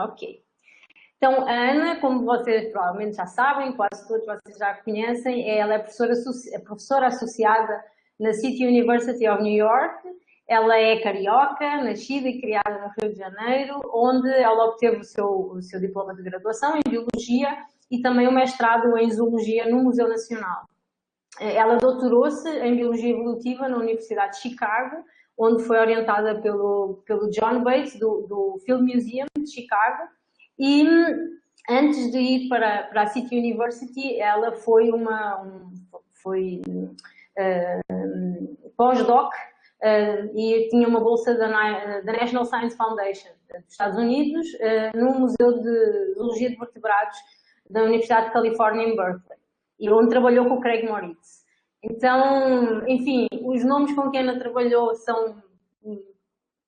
Ok. Então, a Ana, como vocês provavelmente já sabem, quase todos vocês já a conhecem, ela é professora associada na City University of New York. Ela é carioca, nascida e criada no Rio de Janeiro, onde ela obteve o seu diploma de graduação em Biologia e também o mestrado em Zoologia no Museu Nacional. Ela doutorou-se em Biologia Evolutiva na Universidade de Chicago, onde foi orientada pelo John Bates, do Field Museum de Chicago, e antes de ir para a City University, ela foi pós-doc e tinha uma bolsa da National Science Foundation dos Estados Unidos no Museu de Zoologia de Vertebrados da Universidade de Califórnia em Berkeley, e onde trabalhou com o Craig Moritz. Então, enfim, os nomes com quem ela trabalhou são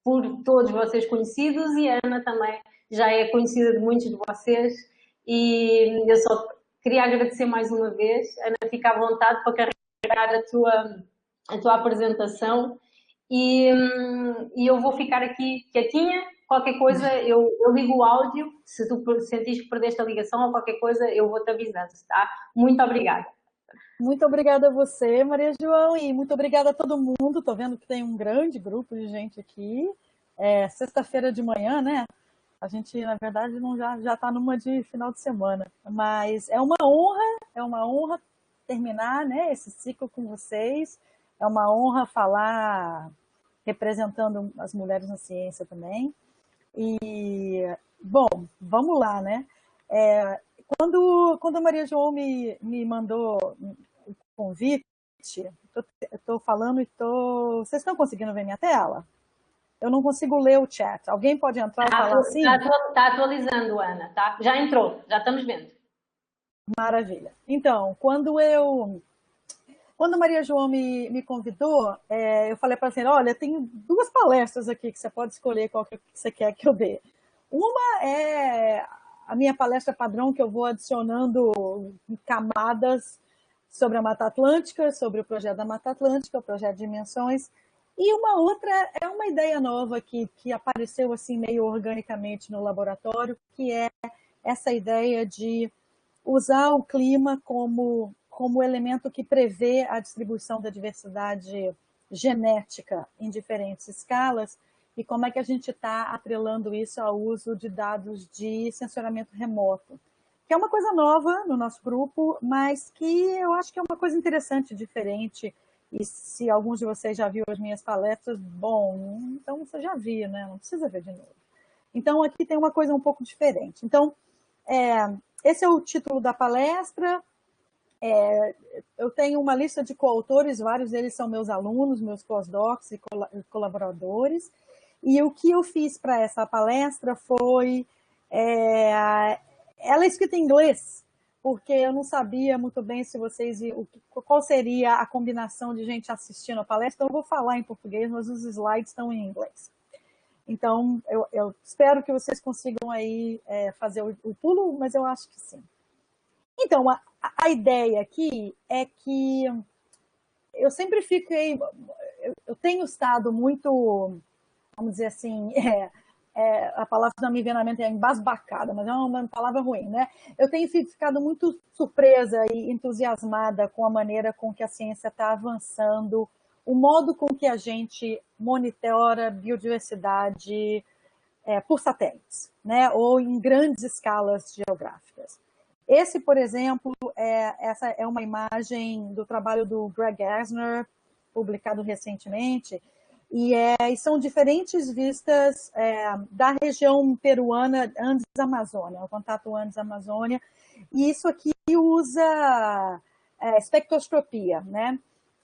por todos vocês conhecidos, e a Ana também já é conhecida de muitos de vocês, e eu só queria agradecer mais uma vez. Ana, fica à vontade para carregar a tua apresentação, e eu vou ficar aqui quietinha. Qualquer coisa eu ligo o áudio, se tu sentires que perdeste a ligação ou qualquer coisa eu vou-te avisando, tá? Muito obrigada. Muito obrigada a você, Maria João, e muito obrigada a todo mundo. Estou vendo que tem um grande grupo de gente aqui. É sexta-feira de manhã, né? A gente, na verdade, já está numa de final de semana. Mas é uma honra terminar, né, esse ciclo com vocês. É uma honra falar representando as mulheres na ciência também. E, bom, vamos lá, né? Quando a Maria João me mandou o convite, eu estou falando e vocês estão conseguindo ver minha tela? Eu não consigo ler o chat. Alguém pode entrar e falar assim? Está atualizando, Ana, tá? Já entrou, já estamos vendo. Maravilha. Então, quando a Maria João me convidou, eu falei para ela assim, olha, tem duas palestras aqui que você pode escolher qual que você quer que eu dê. Uma é a minha palestra padrão, que eu vou adicionando camadas sobre a Mata Atlântica, sobre o projeto da Mata Atlântica, o projeto de Dimensões. E uma outra é uma ideia nova que apareceu assim meio organicamente no laboratório, que é essa ideia de usar o clima como elemento que prevê a distribuição da diversidade genética em diferentes escalas, e como é que a gente está atrelando isso ao uso de dados de sensoramento remoto, que é uma coisa nova no nosso grupo, mas que eu acho que é uma coisa interessante, diferente. E se alguns de vocês já viram as minhas palestras, bom, então você já viu, né? Não precisa ver de novo. Então, aqui tem uma coisa um pouco diferente. Então, esse é o título da palestra. Eu tenho uma lista de coautores, vários deles são meus alunos, meus pós-docs e colaboradores. E o que eu fiz para essa palestra foi... ela é escrita em inglês, porque eu não sabia muito bem se vocês... qual seria a combinação de gente assistindo a palestra. Então, eu vou falar em português, mas os slides estão em inglês. Então, eu espero que vocês consigam aí fazer o pulo, mas eu acho que sim. Então, a ideia aqui é que eu sempre fiquei... Eu tenho estado muito, vamos dizer assim... a palavra não me vem na mente, é embasbacada, mas é uma palavra ruim, né? Eu tenho ficado muito surpresa e entusiasmada com a maneira com que a ciência está avançando, o modo com que a gente monitora biodiversidade por satélites, né? Ou em grandes escalas geográficas. Esse, por exemplo, essa é uma imagem do trabalho do Greg Gassner, publicado recentemente, e são diferentes vistas da região peruana Andes-Amazônia, o contato Andes-Amazônia, e isso aqui usa espectroscopia, né?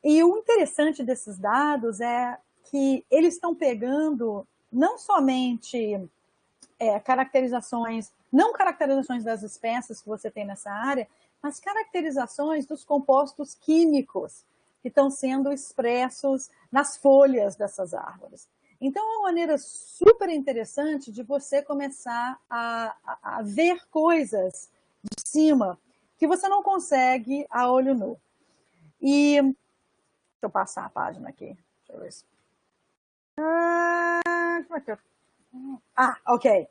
E o interessante desses dados é que eles estão pegando não somente não caracterizações das espécies que você tem nessa área, mas caracterizações dos compostos químicos que estão sendo expressos nas folhas dessas árvores. Então, é uma maneira super interessante de você começar a ver coisas de cima que você não consegue a olho nu. E deixa eu passar a página aqui. Deixa eu ver se... ok.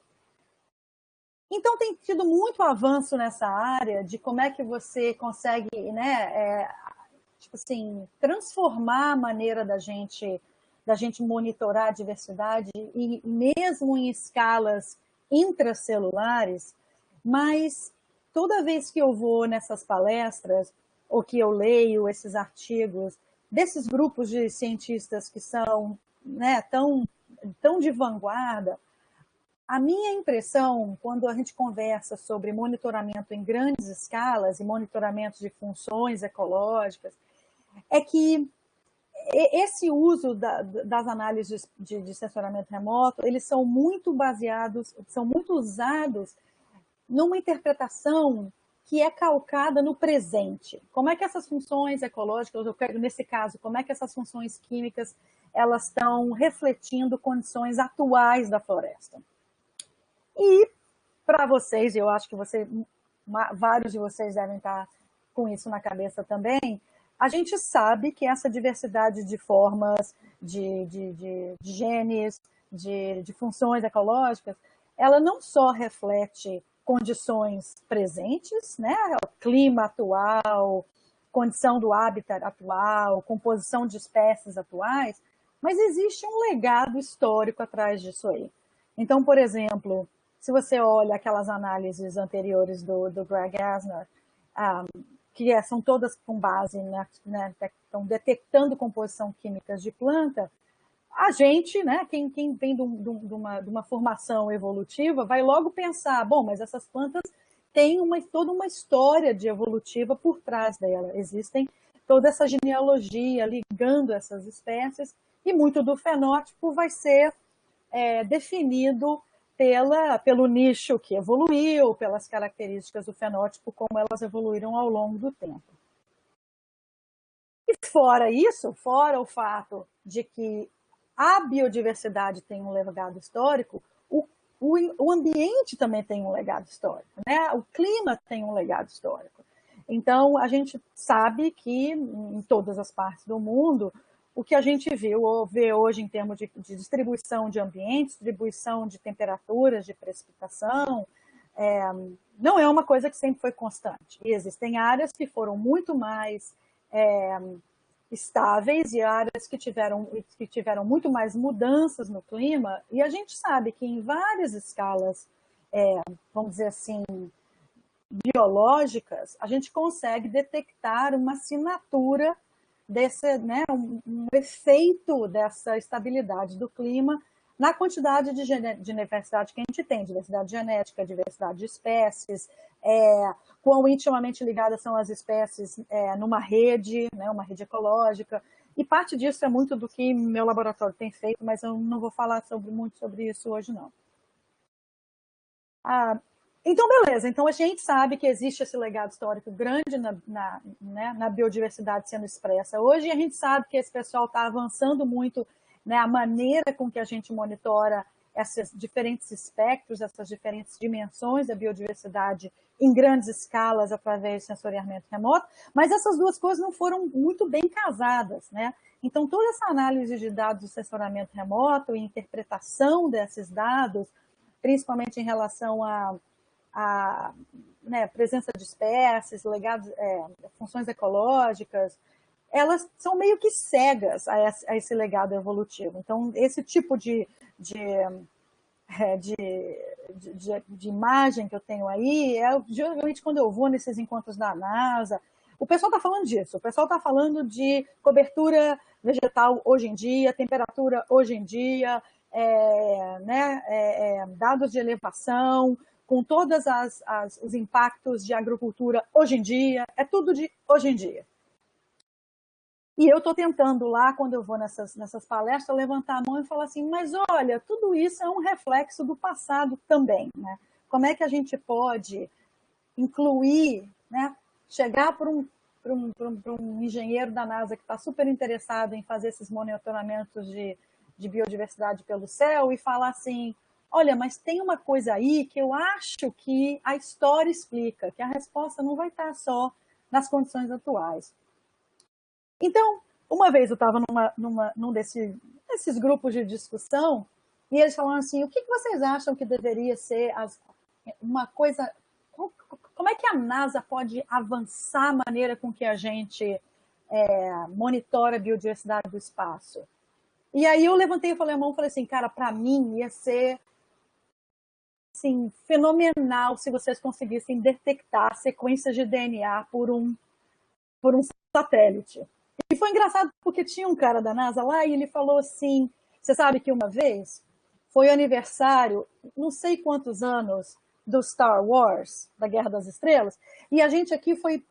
Então, tem tido muito avanço nessa área de como é que você consegue, né, tipo assim, transformar a maneira da gente monitorar a diversidade, e mesmo em escalas intracelulares, mas toda vez que eu vou nessas palestras, ou que eu leio esses artigos desses grupos de cientistas que são, né, tão de vanguarda, a minha impressão, quando a gente conversa sobre monitoramento em grandes escalas e monitoramento de funções ecológicas, é que esse uso das análises de sensoramento remoto, eles são muito baseados, são muito usados numa interpretação que é calcada no presente. Como é que essas funções ecológicas, nesse caso, como é que essas funções químicas, elas estão refletindo condições atuais da floresta. E para vocês, eu acho que vários de vocês devem estar com isso na cabeça também, a gente sabe que essa diversidade de formas, de genes, de funções ecológicas, ela não só reflete condições presentes, né? O clima atual, condição do habitat atual, composição de espécies atuais, mas existe um legado histórico atrás disso aí. Então, por exemplo, se você olha aquelas análises anteriores do Greg Asner, que são todas com base, estão detectando composição químicas de planta, a gente, né, quem vem de uma formação evolutiva, vai logo pensar, bom, mas essas plantas têm toda uma história de evolutiva por trás dela. Existem toda essa genealogia ligando essas espécies, e muito do fenótipo vai ser definido pelo nicho que evoluiu, pelas características do fenótipo, como elas evoluíram ao longo do tempo. E fora isso, fora o fato de que a biodiversidade tem um legado histórico, o ambiente também tem um legado histórico, né? O clima tem um legado histórico. Então, a gente sabe que em todas as partes do mundo, o que a gente vê hoje em termos de distribuição de ambientes, distribuição de temperaturas, de precipitação, não é uma coisa que sempre foi constante. E existem áreas que foram muito mais estáveis e áreas que tiveram muito mais mudanças no clima, e a gente sabe que em várias escalas, vamos dizer assim, biológicas, a gente consegue detectar uma assinatura desse, né, um efeito dessa estabilidade do clima na quantidade de diversidade que a gente tem, diversidade genética, diversidade de espécies, quão intimamente ligadas são as espécies numa rede, né, uma rede ecológica, e parte disso é muito do que meu laboratório tem feito, mas eu não vou falar muito sobre isso hoje, não. Então, beleza. Então, a gente sabe que existe esse legado histórico grande na biodiversidade sendo expressa hoje, e a gente sabe que esse pessoal está avançando muito, né, a maneira com que a gente monitora esses diferentes espectros, essas diferentes dimensões da biodiversidade em grandes escalas através de sensoriamento remoto, mas essas duas coisas não foram muito bem casadas, né? Então, toda essa análise de dados do sensoriamento remoto e interpretação desses dados, principalmente em relação a presença de espécies, legados, funções ecológicas, elas são meio que cegas a esse legado evolutivo. Então, esse tipo de imagem que eu tenho aí, geralmente quando eu vou nesses encontros da NASA, o pessoal está falando disso, o pessoal está falando de cobertura vegetal hoje em dia, temperatura hoje em dia, dados de elevação, com todos os impactos de agricultura hoje em dia, é tudo de hoje em dia. E eu estou tentando lá, quando eu vou nessas palestras, levantar a mão e falar assim, mas olha, tudo isso é um reflexo do passado também, né? Como é que a gente pode incluir, né? Chegar para um engenheiro da NASA que está super interessado em fazer esses monitoramentos de biodiversidade pelo céu e falar assim, olha, mas tem uma coisa aí que eu acho que a história explica, que a resposta não vai estar só nas condições atuais. Então, uma vez eu estava num desses grupos de discussão e eles falaram assim, o que vocês acham que deveria ser uma coisa... Como é que a NASA pode avançar a maneira com que a gente monitora a biodiversidade do espaço? E aí eu levantei, eu falei a mão e falei assim, cara, para mim ia ser assim, fenomenal se vocês conseguissem detectar sequências de DNA por um satélite. E foi engraçado porque tinha um cara da NASA lá e ele falou assim, você sabe que uma vez foi aniversário, não sei quantos anos, do Star Wars, da Guerra das Estrelas, e a gente aqui foi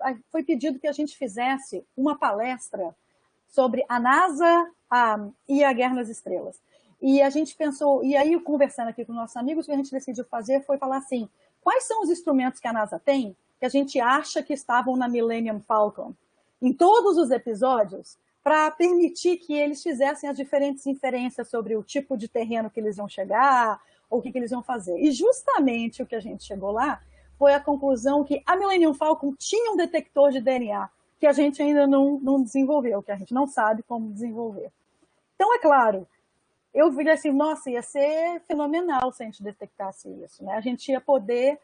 pedido que a gente fizesse uma palestra sobre a NASA e a Guerra nas Estrelas. E a gente pensou, e aí conversando aqui com nossos amigos, o que a gente decidiu fazer foi falar assim, quais são os instrumentos que a NASA tem que a gente acha que estavam na Millennium Falcon? Em todos os episódios, para permitir que eles fizessem as diferentes inferências sobre o tipo de terreno que eles vão chegar, ou o que eles vão fazer. E justamente o que a gente chegou lá foi a conclusão que a Millennium Falcon tinha um detector de DNA, que a gente ainda não desenvolveu, que a gente não sabe como desenvolver. Então, é claro, eu vi assim, nossa, ia ser fenomenal se a gente detectasse isso, né? A gente ia poder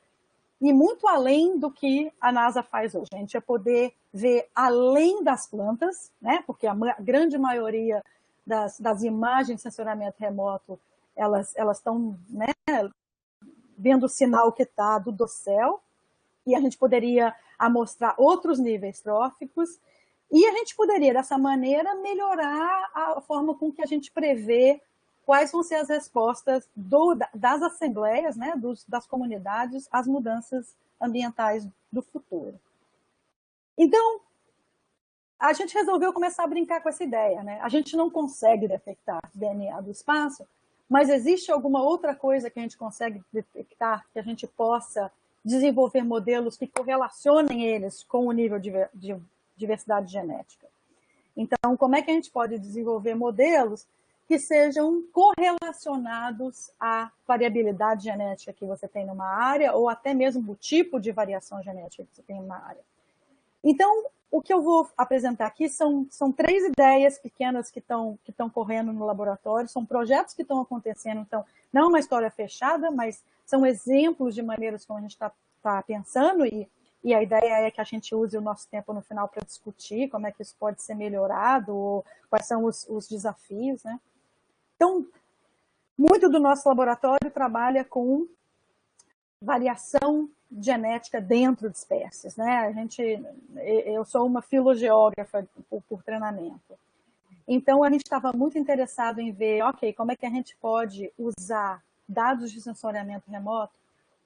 ir muito além do que a NASA faz hoje. A gente ia poder ver além das plantas, né? Porque a grande maioria das imagens de sensoramento remoto, elas estão, né, vendo o sinal que está do céu, e a gente poderia amostrar outros níveis tróficos, e a gente poderia, dessa maneira, melhorar a forma com que a gente prevê quais vão ser as respostas das assembleias, né, das comunidades, às mudanças ambientais do futuro. Então, a gente resolveu começar a brincar com essa ideia, né? A gente não consegue detectar DNA do espaço, mas existe alguma outra coisa que a gente consegue detectar, que a gente possa desenvolver modelos que correlacionem eles com o nível de diversidade genética. Então, como é que a gente pode desenvolver modelos que sejam correlacionados à variabilidade genética que você tem numa área, ou até mesmo o tipo de variação genética que você tem numa área? Então, o que eu vou apresentar aqui são 3 ideias pequenas que estão correndo no laboratório, são projetos que estão acontecendo, então, não é uma história fechada, mas são exemplos de maneiras como a gente está pensando, e a ideia é que a gente use o nosso tempo no final para discutir como é que isso pode ser melhorado, ou quais são os desafios, né? Então, muito do nosso laboratório trabalha com variação genética dentro de espécies, né? Eu sou uma filogeógrafa por treinamento. Então, a gente estava muito interessado em ver, ok, como é que a gente pode usar dados de sensoriamento remoto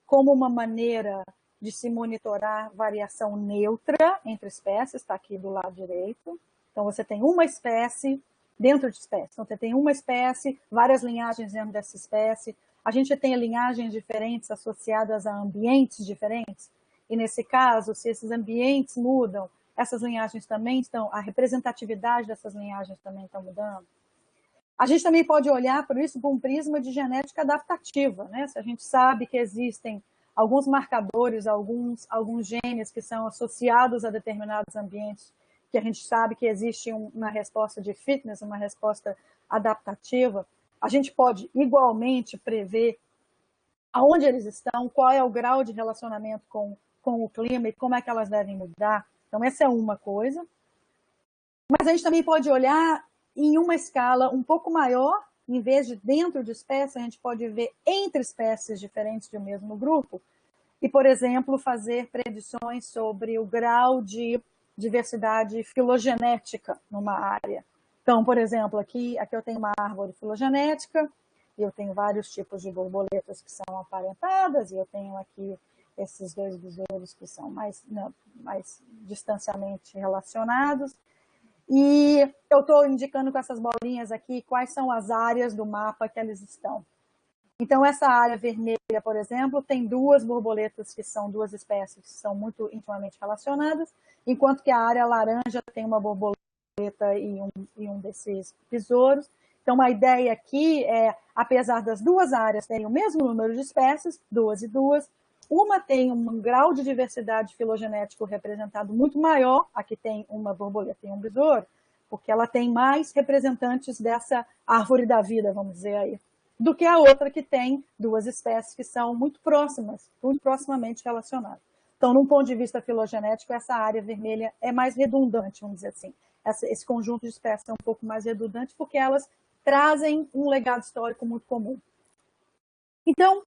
como uma maneira de se monitorar variação neutra entre espécies, está aqui do lado direito. Então, você tem uma espécie dentro de espécie. Então, você tem uma espécie, várias linhagens dentro dessa espécie. A gente tem linhagens diferentes associadas a ambientes diferentes. E, nesse caso, se esses ambientes mudam, essas linhagens também estão, a representatividade dessas linhagens também está mudando. A gente também pode olhar por isso por um prisma de genética adaptativa, né? Se a gente sabe que existem alguns marcadores, alguns genes que são associados a determinados ambientes, que a gente sabe que existe uma resposta de fitness, uma resposta adaptativa, a gente pode igualmente prever aonde eles estão, qual é o grau de relacionamento com o clima e como é que elas devem mudar. Então, essa é uma coisa. Mas a gente também pode olhar em uma escala um pouco maior, em vez de dentro de espécies, a gente pode ver entre espécies diferentes de um mesmo grupo e, por exemplo, fazer predições sobre o grau de diversidade filogenética numa área. Então, por exemplo, aqui eu tenho uma árvore filogenética, e eu tenho vários tipos de borboletas que são aparentadas, e eu tenho aqui esses 2 besouros que são mais distanciamente relacionados. E eu estou indicando com essas bolinhas aqui quais são as áreas do mapa que eles estão. Então, essa área vermelha, por exemplo, tem 2 borboletas que são 2 espécies que são muito intimamente relacionadas, enquanto que a área laranja tem uma borboleta e um desses besouros. Então, a ideia aqui é, apesar das 2 áreas terem o mesmo número de espécies, 2 e 2, uma tem um grau de diversidade filogenético representado muito maior, aqui tem uma borboleta e um besouro, porque ela tem mais representantes dessa árvore da vida, vamos dizer aí. do que a outra que tem duas espécies que são muito próximas, muito proximamente relacionadas. Então, num ponto de vista filogenético, essa área vermelha é mais redundante, vamos dizer assim. Esse conjunto de espécies é um pouco mais redundante porque elas trazem um legado histórico muito comum. Então,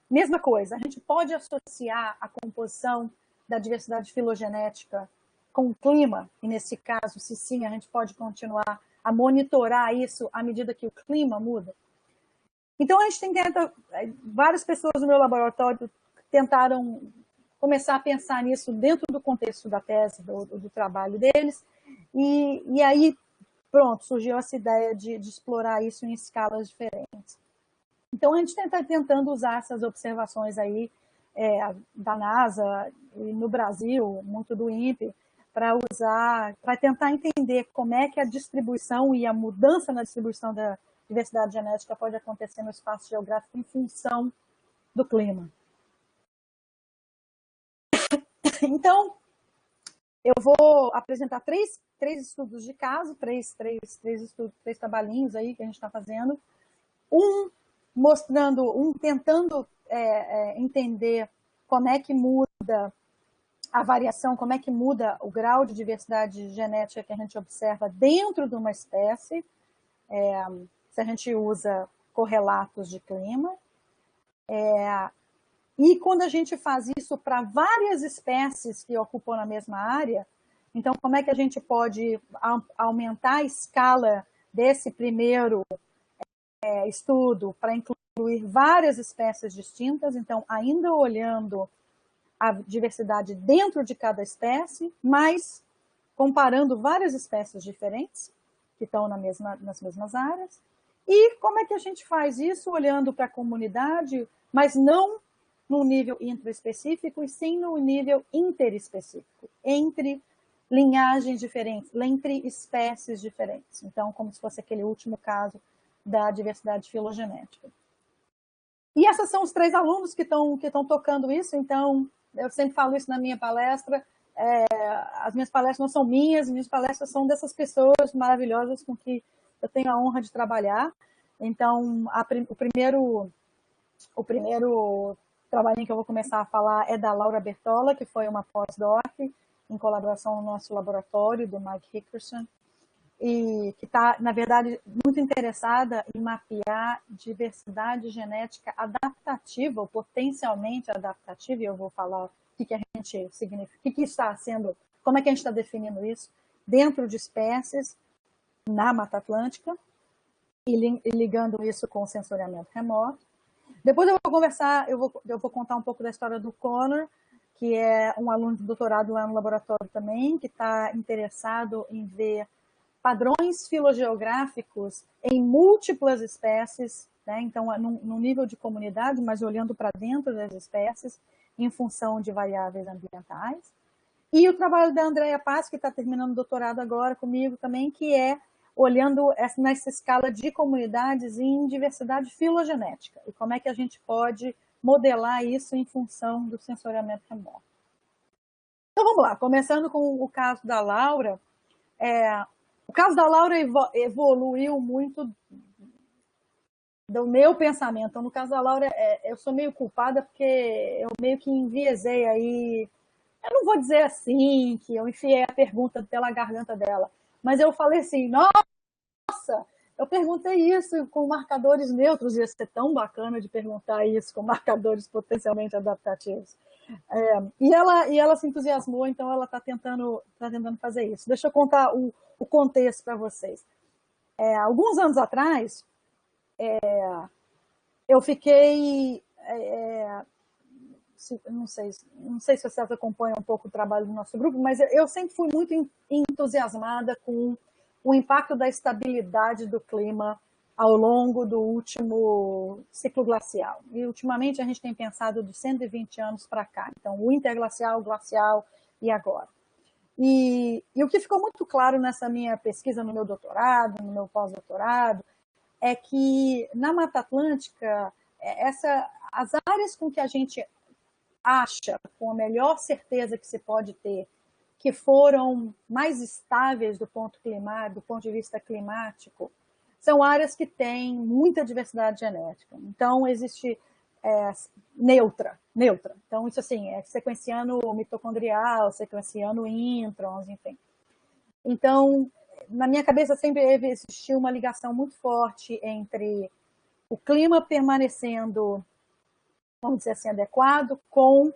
mesma coisa, a gente pode associar a composição da diversidade filogenética com o clima, e nesse caso, se sim, a gente pode continuar a monitorar isso à medida que o clima muda. Então, a gente tenta, várias pessoas no meu laboratório tentaram começar a pensar nisso dentro do contexto da tese, do trabalho deles, e aí, pronto, surgiu essa ideia de explorar isso em escalas diferentes. Então, a gente está tentando usar essas observações aí da NASA e no Brasil, muito do INPE, para tentar entender como é que a distribuição e a mudança na distribuição da diversidade genética pode acontecer no espaço geográfico em função do clima. Então, eu vou apresentar três estudos de caso, três trabalhinhos aí que a gente está fazendo. Tentando entender como é que muda a variação, como é que muda o grau de diversidade genética que a gente observa dentro de uma espécie, se a gente usa correlatos de clima. E quando a gente faz isso para várias espécies que ocupam na mesma área, então como é que a gente pode aumentar a escala desse primeiro estudo para incluir várias espécies distintas, então ainda olhando a diversidade dentro de cada espécie, mas comparando várias espécies diferentes que estão nas mesmas áreas. E como é que a gente faz isso olhando para a comunidade, mas não no nível intraespecífico, e sim no nível interespecífico, entre linhagens diferentes, entre espécies diferentes. Então, como se fosse aquele último caso da diversidade filogenética. E esses são os três alunos que estão tocando isso, então eu sempre falo isso na minha palestra, as minhas palestras não são minhas palestras são dessas pessoas maravilhosas com que eu tenho a honra de trabalhar. Então, o primeiro trabalhinho que eu vou começar a falar é da Laura Bertola, que foi uma pós-doc em colaboração no nosso laboratório, do Mike Hickerson, e que está, na verdade, muito interessada em mapear diversidade genética adaptativa, ou potencialmente adaptativa, e eu vou falar o que a gente significa, o que está sendo, como é que a gente está definindo isso, dentro de espécies na Mata Atlântica, e ligando isso com o sensoriamento remoto. Depois eu vou conversar, eu vou contar um pouco da história do Connor, que é um aluno de doutorado lá no laboratório também, que está interessado em ver padrões filogeográficos em múltiplas espécies, né? Então, num nível de comunidade, mas olhando para dentro das espécies, em função de variáveis ambientais. E o trabalho da Andrea Paz, que está terminando o doutorado agora comigo também, que é olhando nessa escala de comunidades em diversidade filogenética, e como é que a gente pode modelar isso em função do sensoriamento remoto. Então, vamos lá, começando com o caso da Laura. O caso da Laura evoluiu muito do meu pensamento. Então, no caso da Laura, eu sou meio culpada porque eu meio que enviesei aí. Eu não vou dizer assim, que eu enfiei a pergunta pela garganta dela, mas eu falei assim, nossa, eu perguntei isso com marcadores neutros, ia ser tão bacana de perguntar isso com marcadores potencialmente adaptativos. E ela se entusiasmou, então ela está tentando fazer isso. Deixa eu contar o contexto para vocês. Alguns anos atrás, eu fiquei... não sei se vocês acompanham um pouco o trabalho do nosso grupo, mas eu sempre fui muito entusiasmada com o impacto da estabilidade do clima ao longo do último ciclo glacial. E, ultimamente, a gente tem pensado de 120 anos para cá. Então, o interglacial, o glacial e agora. E o que ficou muito claro nessa minha pesquisa no meu doutorado, no meu pós-doutorado, é que na Mata Atlântica, as áreas com que a gente acha, com a melhor certeza que se pode ter, que foram mais estáveis do ponto de vista climático, são áreas que têm muita diversidade genética. Então, existe neutra. Então, isso assim, é sequenciando mitocondrial, sequenciando introns, enfim. Então, na minha cabeça sempre existiu uma ligação muito forte entre o clima permanecendo, vamos dizer assim, adequado com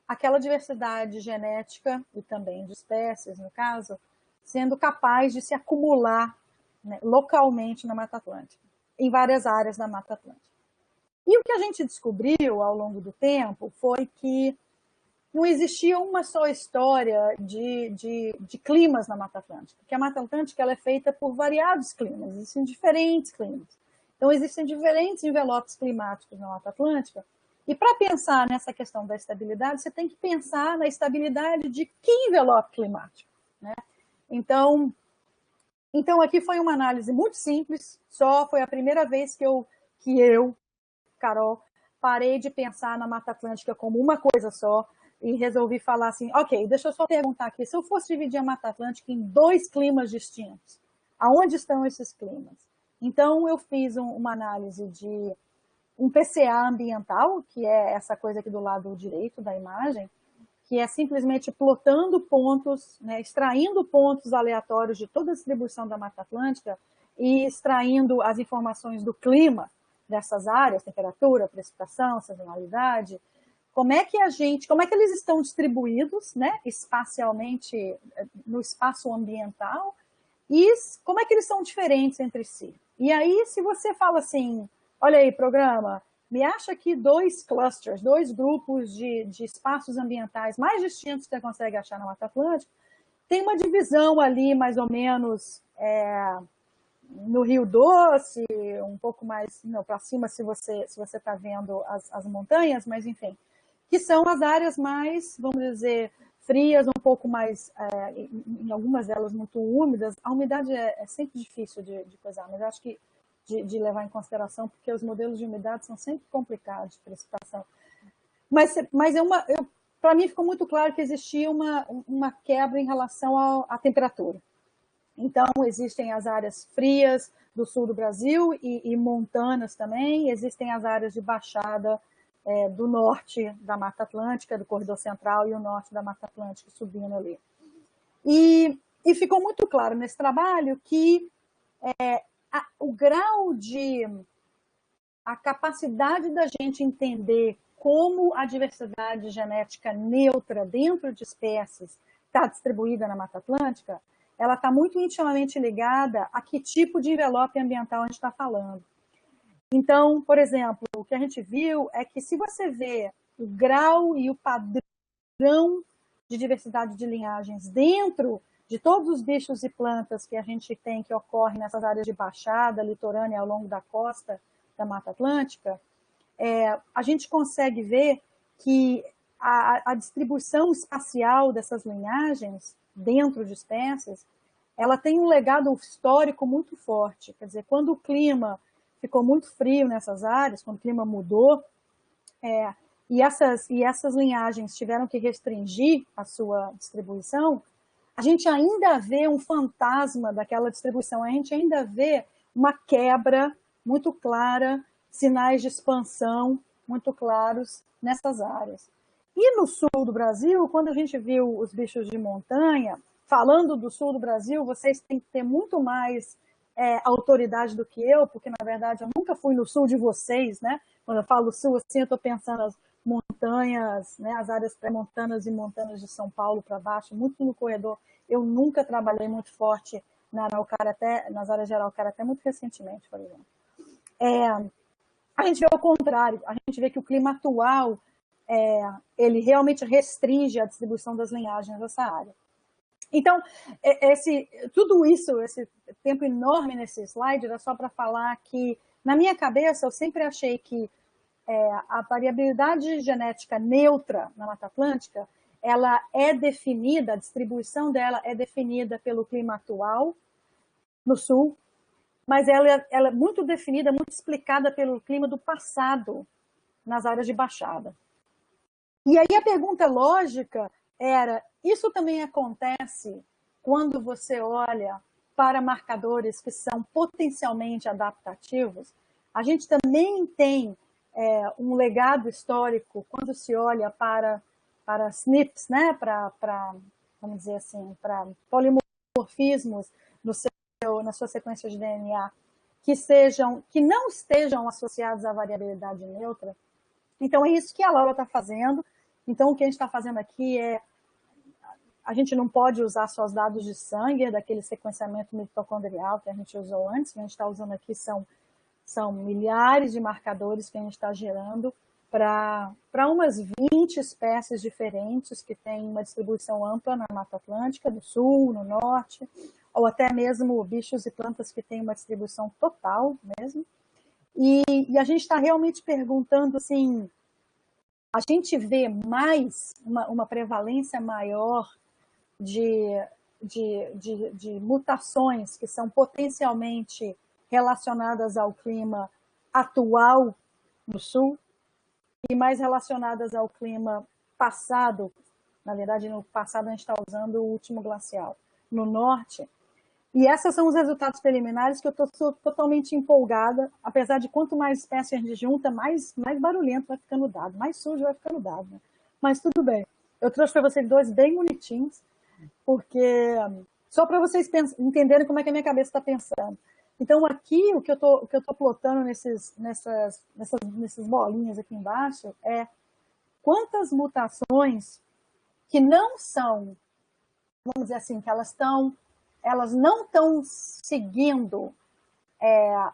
aquela diversidade genética e também de espécies, no caso, sendo capaz de se acumular, né, localmente na Mata Atlântica, em várias áreas da Mata Atlântica. E o que a gente descobriu ao longo do tempo foi que não existia uma só história de climas na Mata Atlântica, porque a Mata Atlântica ela é feita por variados climas, existem diferentes climas. Então, existem diferentes envelopes climáticos na Mata Atlântica, e para pensar nessa questão da estabilidade, você tem que pensar na estabilidade de que envelope climático, né? Então, aqui foi uma análise muito simples, só foi a primeira vez que eu, Carol, parei de pensar na Mata Atlântica como uma coisa só e resolvi falar assim, ok, deixa eu só perguntar aqui, se eu fosse dividir a Mata Atlântica em 2 climas distintos, aonde estão esses climas? Então, eu fiz uma análise de um PCA ambiental, que é essa coisa aqui do lado direito da imagem, que é simplesmente plotando pontos, né, extraindo pontos aleatórios de toda a distribuição da Mata Atlântica e extraindo as informações do clima dessas áreas, temperatura, precipitação, sazonalidade, como é que eles estão distribuídos, né, espacialmente no espaço ambiental e como é que eles são diferentes entre si. E aí, se você fala assim, olha aí, programa, me acha aqui 2 clusters, 2 grupos de espaços ambientais mais distintos que você consegue achar na Mata Atlântica, tem uma divisão ali, mais ou menos, no Rio Doce, um pouco mais para cima, se você está vendo as montanhas, mas enfim, que são as áreas mais, vamos dizer, frias, um pouco mais, em algumas delas muito úmidas. A umidade é sempre difícil de coisar, mas acho que de levar em consideração, porque os modelos de umidade são sempre complicados de precipitação. Mas para mim ficou muito claro que existia uma quebra em relação à temperatura. Então, existem as áreas frias do sul do Brasil e montanas também, existem as áreas de baixada do norte da Mata Atlântica, do Corredor Central, e o norte da Mata Atlântica subindo ali. E ficou muito claro nesse trabalho que o grau a capacidade da gente entender como a diversidade genética neutra dentro de espécies está distribuída na Mata Atlântica, ela está muito intimamente ligada a que tipo de envelope ambiental a gente está falando. Então, por exemplo, o que a gente viu é que se você vê o grau e o padrão de diversidade de linhagens dentro de todos os bichos e plantas que a gente tem, que ocorrem nessas áreas de baixada, litorânea, ao longo da costa da Mata Atlântica, a gente consegue ver que a distribuição espacial dessas linhagens dentro de espécies, ela tem um legado histórico muito forte. Quer dizer, quando o clima ficou muito frio nessas áreas, quando o clima mudou, e essas linhagens tiveram que restringir a sua distribuição, a gente ainda vê um fantasma daquela distribuição, a gente ainda vê uma quebra muito clara, sinais de expansão muito claros nessas áreas. E no sul do Brasil, quando a gente viu os bichos de montanha, falando do sul do Brasil, vocês têm que ter muito mais autoridade do que eu, porque na verdade eu nunca fui no sul de vocês, né? Quando eu falo sul, assim, eu estou pensando as montanhas, né, as áreas pré-montanas e montanas de São Paulo para baixo, muito no corredor. Eu nunca trabalhei muito forte nas áreas de Araucária, muito recentemente, por exemplo. A gente vê o contrário, a gente vê que o clima atual, ele realmente restringe a distribuição das linhagens dessa área. Então, tudo isso, esse tempo enorme nesse slide, era só para falar que, na minha cabeça, eu sempre achei que a variabilidade genética neutra na Mata Atlântica, ela é definida, a distribuição dela é definida pelo clima atual no sul, mas ela é muito definida, muito explicada pelo clima do passado nas áreas de baixada. E aí a pergunta lógica era, isso também acontece quando você olha para marcadores que são potencialmente adaptativos, a gente também tem um legado histórico quando se olha para SNPs, né, vamos dizer assim, para polimorfismos na sua sequência de DNA, que não estejam associados à variabilidade neutra. Então, é isso que a Laura está fazendo. Então, o que a gente está fazendo aqui a gente não pode usar só os dados de sangue, daquele sequenciamento mitocondrial que a gente usou antes, que a gente está usando aqui são milhares de marcadores que a gente está gerando para umas 20 espécies diferentes que têm uma distribuição ampla na Mata Atlântica, do Sul, no Norte, ou até mesmo bichos e plantas que têm uma distribuição total mesmo. E a gente está realmente perguntando, assim, a gente vê mais, uma prevalência maior de mutações que são potencialmente relacionadas ao clima atual no Sul e mais relacionadas ao clima passado. Na verdade, no passado a gente está usando o último glacial, no Norte. E esses são os resultados preliminares que eu estou totalmente empolgada, apesar de quanto mais espécies a gente junta, mais barulhento vai ficando o dado, mais sujo vai ficando o dado. Né? Mas tudo bem. Eu trouxe para vocês dois bem bonitinhos, porque só para vocês entenderem como é que a minha cabeça está pensando. Então, aqui, o que eu estou plotando nessas bolinhas aqui embaixo é quantas mutações que não são, vamos dizer assim, que elas não estão seguindo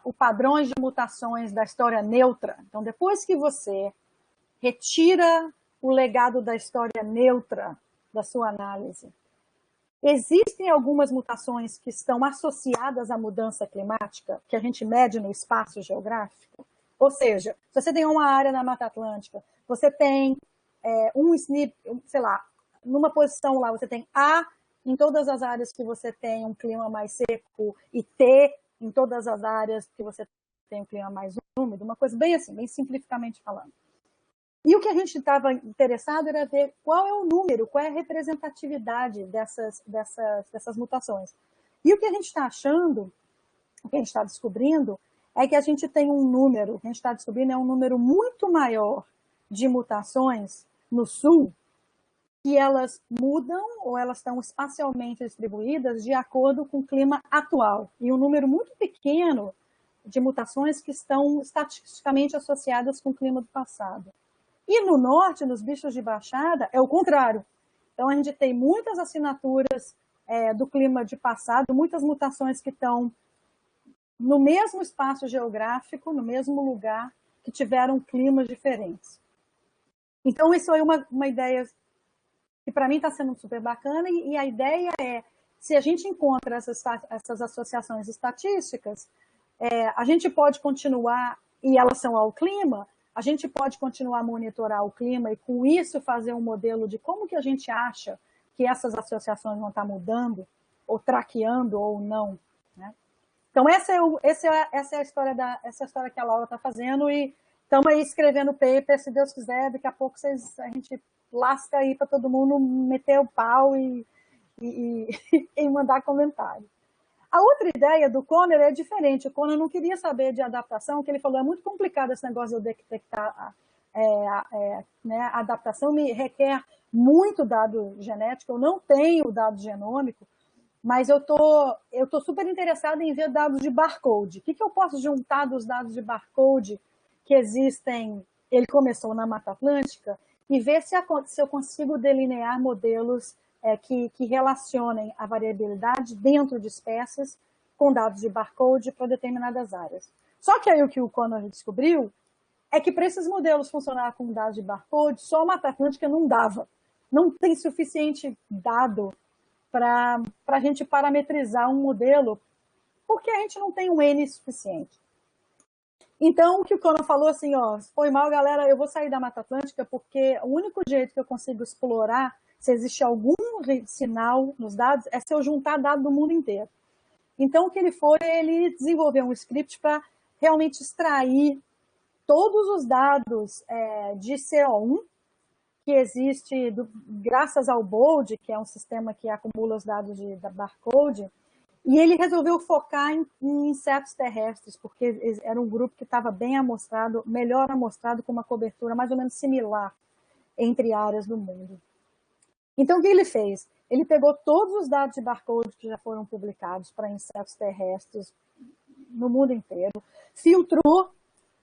o padrões de mutações da história neutra. Então, depois que você retira o legado da história neutra da sua análise, existem algumas mutações que estão associadas à mudança climática, que a gente mede no espaço geográfico. Ou seja, se você tem uma área na Mata Atlântica, você tem um SNP, sei lá, numa posição lá, você tem A em todas as áreas que você tem um clima mais seco e T em todas as áreas que você tem um clima mais úmido, uma coisa bem assim, bem simplificamente falando. E o que a gente estava interessado era ver qual é o número, qual é a representatividade dessas mutações. E o que a gente está achando, o que a gente está descobrindo, é que a gente tem um número, o que a gente está descobrindo é um número muito maior de mutações no Sul, que elas mudam ou elas estão espacialmente distribuídas de acordo com o clima atual. E um número muito pequeno de mutações que estão estatisticamente associadas com o clima do passado. E no Norte, nos bichos de baixada, é o contrário. Então, a gente tem muitas assinaturas do clima de passado, muitas mutações que estão no mesmo espaço geográfico, no mesmo lugar, que tiveram climas diferentes. Então, isso é uma ideia que para mim está sendo super bacana, e a ideia é, se a gente encontra essas associações estatísticas, a gente pode continuar, e elas são ao clima, a gente pode continuar a monitorar o clima e, com isso, fazer um modelo de como que a gente acha que essas associações vão estar mudando, ou traqueando, ou não. Né? Então, essa é a história que a Laura está fazendo, e estamos aí escrevendo paper, se Deus quiser, daqui a pouco a gente lasca aí para todo mundo meter o pau e mandar comentário. A outra ideia do Conner é diferente. O Conner não queria saber de adaptação, que ele falou, é muito complicado esse negócio de eu detectar né, a adaptação, me requer muito dado genético, eu não tenho dado genômico, mas eu tô super interessada em ver dados de barcode. O que eu posso juntar dos dados de barcode que existem, ele começou na Mata Atlântica, e ver se eu consigo delinear modelos que relacionem a variabilidade dentro de espécies com dados de barcode para determinadas áreas. Só que aí o que o Conner descobriu é que para esses modelos funcionar com dados de barcode, só a Mata Atlântica não dava. Não tem suficiente dado para a gente parametrizar um modelo, porque a gente não tem um N suficiente. Então, o que o Conner falou assim, ó, foi mal, galera, eu vou sair da Mata Atlântica porque o único jeito que eu consigo explorar se existe algum sinal nos dados é se eu juntar dados do mundo inteiro. Então, o que ele desenvolveu um script para realmente extrair todos os dados de CO1 que existe graças ao BOLD, que é um sistema que acumula os dados da barcode, E ele resolveu focar em insetos terrestres, porque era um grupo que estava bem amostrado, melhor amostrado, com uma cobertura mais ou menos similar entre áreas do mundo. Então, o que ele fez? Ele pegou todos os dados de barcode que já foram publicados para insetos terrestres no mundo inteiro, filtrou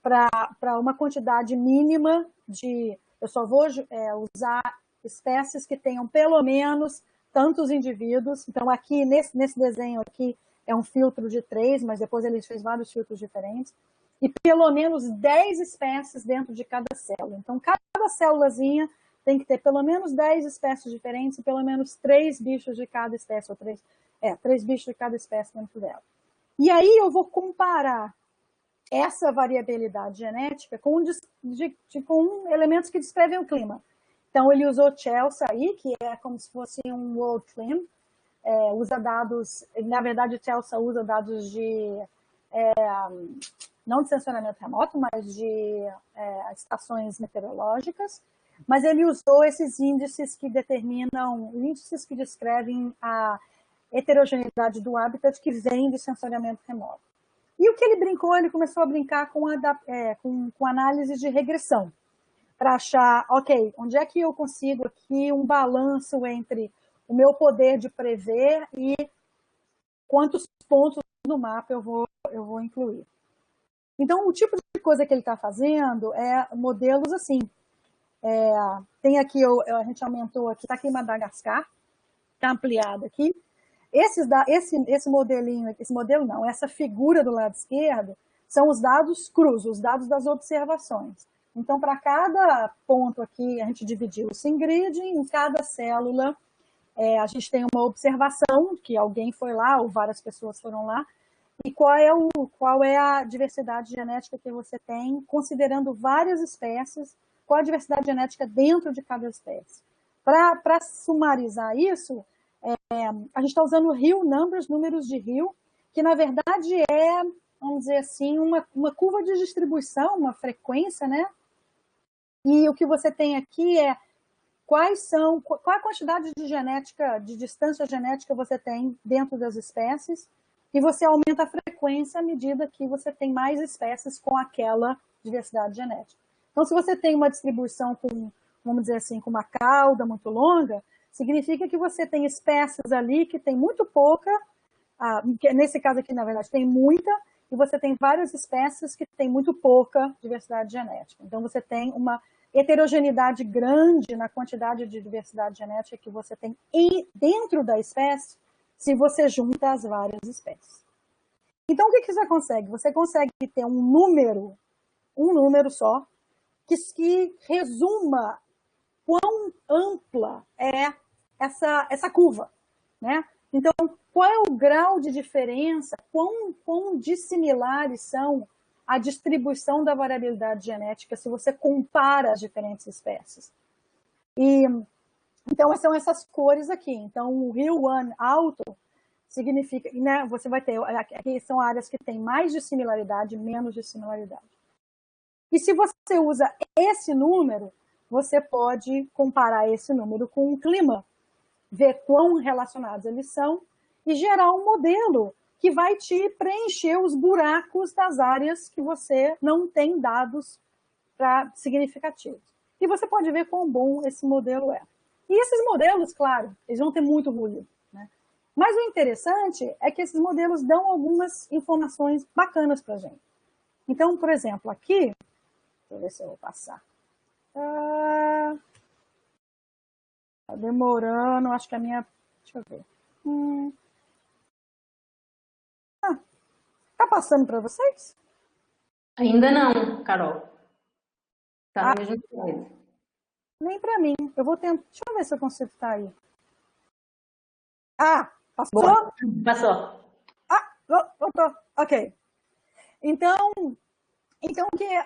para uma quantidade mínima de... Eu só vou usar espécies que tenham pelo menos tantos indivíduos. Então, aqui, nesse desenho aqui, é um filtro de 3, mas depois ele fez vários filtros diferentes. E pelo menos 10 espécies dentro de cada célula. Então, cada célulazinha tem que ter pelo menos 10 espécies diferentes e pelo menos 3 bichos de cada espécie, ou 3 bichos de cada espécie dentro dela. E aí eu vou comparar essa variabilidade genética com elementos que descrevem o clima. Então, ele usou Chelsea aí, que é como se fosse um World Clim, usa dados, na verdade, Chelsea usa dados de, não de sensoramento remoto, mas de estações meteorológicas, mas ele usou esses índices que determinam, índices que descrevem a heterogeneidade do habitat que vem de sensoriamento remoto. E o que ele brincou, ele começou a brincar com análise de regressão, para achar, ok, onde é que eu consigo aqui um balanço entre o meu poder de prever e quantos pontos no mapa eu vou incluir. Então, o tipo de coisa que ele está fazendo é modelos assim. Tem aqui, a gente aumentou aqui, está aqui em Madagascar, está ampliado aqui. Esse modelinho, esse modelo não, essa figura do lado esquerdo, são os dados crus, os dados das observações. Então, para cada ponto aqui, a gente dividiu isso em grid, em cada célula a gente tem uma observação, que alguém foi lá, ou várias pessoas foram lá, e qual é a diversidade genética que você tem, considerando várias espécies, qual a diversidade genética dentro de cada espécie. Para sumarizar isso, a gente está usando Hill numbers, números de Hill, que na verdade vamos dizer assim, uma curva de distribuição, uma frequência, né? E o que você tem aqui qual a quantidade de genética, de distância genética você tem dentro das espécies, e você aumenta a frequência à medida que você tem mais espécies com aquela diversidade genética. Então, se você tem uma distribuição com, vamos dizer assim, com uma cauda muito longa, significa que você tem espécies ali que tem muito pouca, nesse caso aqui, na verdade, tem muita, e você tem várias espécies que têm muito pouca diversidade genética. Então, você tem uma heterogeneidade grande na quantidade de diversidade genética que você tem dentro da espécie, se você junta as várias espécies. Então, o que você consegue? Você consegue ter um número só, que resuma quão ampla é essa curva, né? Então, qual é o grau de diferença, quão dissimilares são a distribuição da variabilidade genética se você compara as diferentes espécies. Então, são essas cores aqui. Então, o Hill 1 alto significa, né, você vai ter, aqui são áreas que têm mais dissimilaridade, menos dissimilaridade. E se você usa esse número, você pode comparar esse número com o clima, ver quão relacionados eles são e gerar um modelo que vai te preencher os buracos das áreas que você não tem dados significativos. E você pode ver quão bom esse modelo é. E esses modelos, claro, eles vão ter muito ruído, né? Mas o interessante é que esses modelos dão algumas informações bacanas para a gente. Então, por exemplo, aqui, deixa eu ver se eu vou passar. Tá demorando, acho que a minha... Deixa eu ver. Tá passando para vocês? Ainda não, Carol. Tá no mesmo slide. Nem para mim. Eu vou tentar. Deixa eu ver se eu consigo estar aí. Passou? Boa. Passou. Voltou. Ok. Então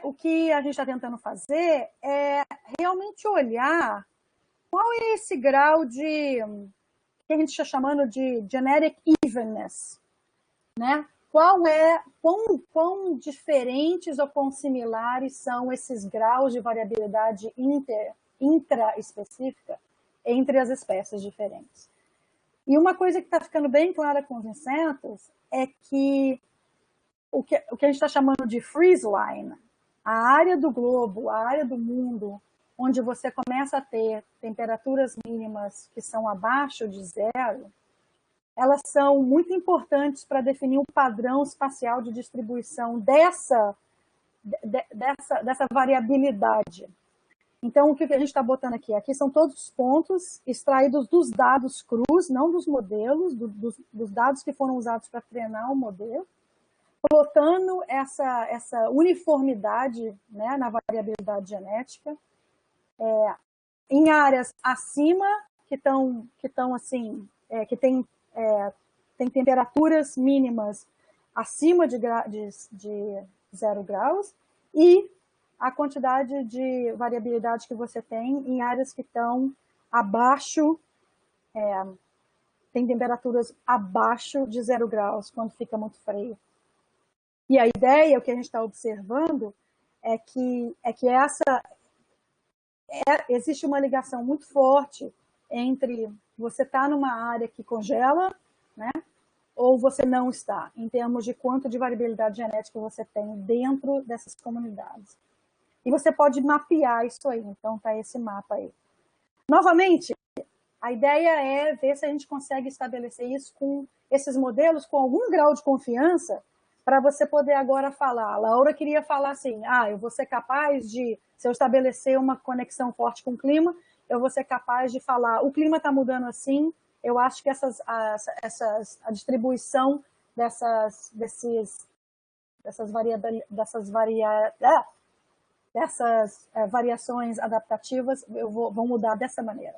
o que a gente está tentando fazer é realmente olhar qual é esse grau de que a gente está chamando de genetic evenness, né? Quão diferentes ou quão similares são esses graus de variabilidade intraespecífica entre as espécies diferentes. E uma coisa que está ficando bem clara com os insetos é que o que a gente está chamando de freeze line, a área do globo, a área do mundo, onde você começa a ter temperaturas mínimas que são abaixo de zero, elas são muito importantes para definir um padrão espacial de distribuição dessa variabilidade. Então, o que a gente está botando aqui? Aqui são todos os pontos extraídos dos dados crus, não dos modelos, dos dados que foram usados para treinar o modelo, plotando essa uniformidade, né, na variabilidade genética, em áreas acima que estão assim, que tem temperaturas mínimas acima de 0 graus, e a quantidade de variabilidade que você tem em áreas que estão abaixo, tem temperaturas abaixo de 0 graus, quando fica muito frio. E a ideia, o que a gente está observando, é que existe uma ligação muito forte entre você estar numa área que congela, né, ou você não está, em termos de quanto de variabilidade genética você tem dentro dessas comunidades. E você pode mapear isso aí, então tá esse mapa aí. Novamente, a ideia é ver se a gente consegue estabelecer isso com esses modelos com algum grau de confiança, para você poder agora falar. A Laura queria falar assim, eu vou ser capaz de, se eu estabelecer uma conexão forte com o clima, eu vou ser capaz de falar, o clima está mudando assim, eu acho que a distribuição dessas variações adaptativas vão mudar dessa maneira.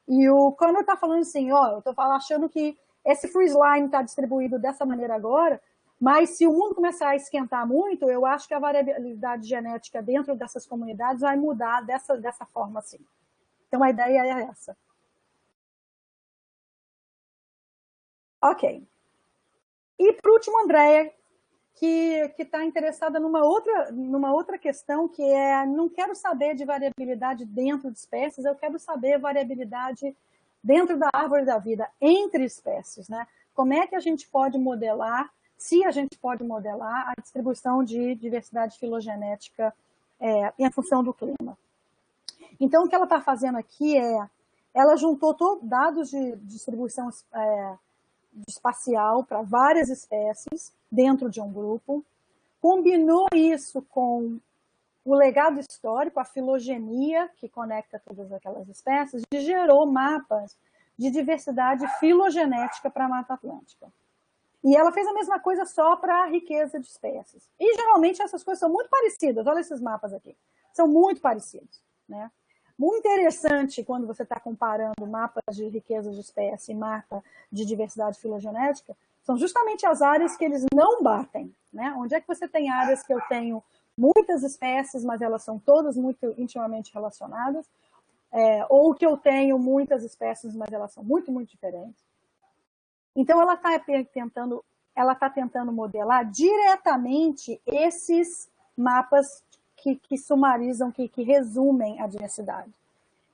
E o Connor está falando assim, eu estou achando que esse freeze line está distribuído dessa maneira agora, mas se o mundo começar a esquentar muito, eu acho que a variabilidade genética dentro dessas comunidades vai mudar dessa forma assim. Então a ideia é essa. Ok. E por último, Andréia, que está interessada numa outra questão, que é, não quero saber de variabilidade dentro de espécies, eu quero saber variabilidade dentro da árvore da vida, entre espécies, né? Como é que a gente pode modelar, se a gente pode modelar a distribuição de diversidade filogenética em função do clima. Então, o que ela está fazendo aqui ela juntou dados de distribuição espacial para várias espécies dentro de um grupo, combinou isso com o legado histórico, a filogenia que conecta todas aquelas espécies, e gerou mapas de diversidade filogenética para a Mata Atlântica. E ela fez a mesma coisa só para a riqueza de espécies. E geralmente essas coisas são muito parecidas, olha esses mapas aqui, são muito parecidos, né? Muito interessante quando você está comparando mapas de riqueza de espécie e mapa de diversidade filogenética, são justamente as áreas que eles não batem, né? Onde é que você tem áreas que eu tenho muitas espécies, mas elas são todas muito intimamente relacionadas, ou que eu tenho muitas espécies, mas elas são muito, muito diferentes. Então, ela está tentando modelar diretamente esses mapas que sumarizam, que resumem a diversidade.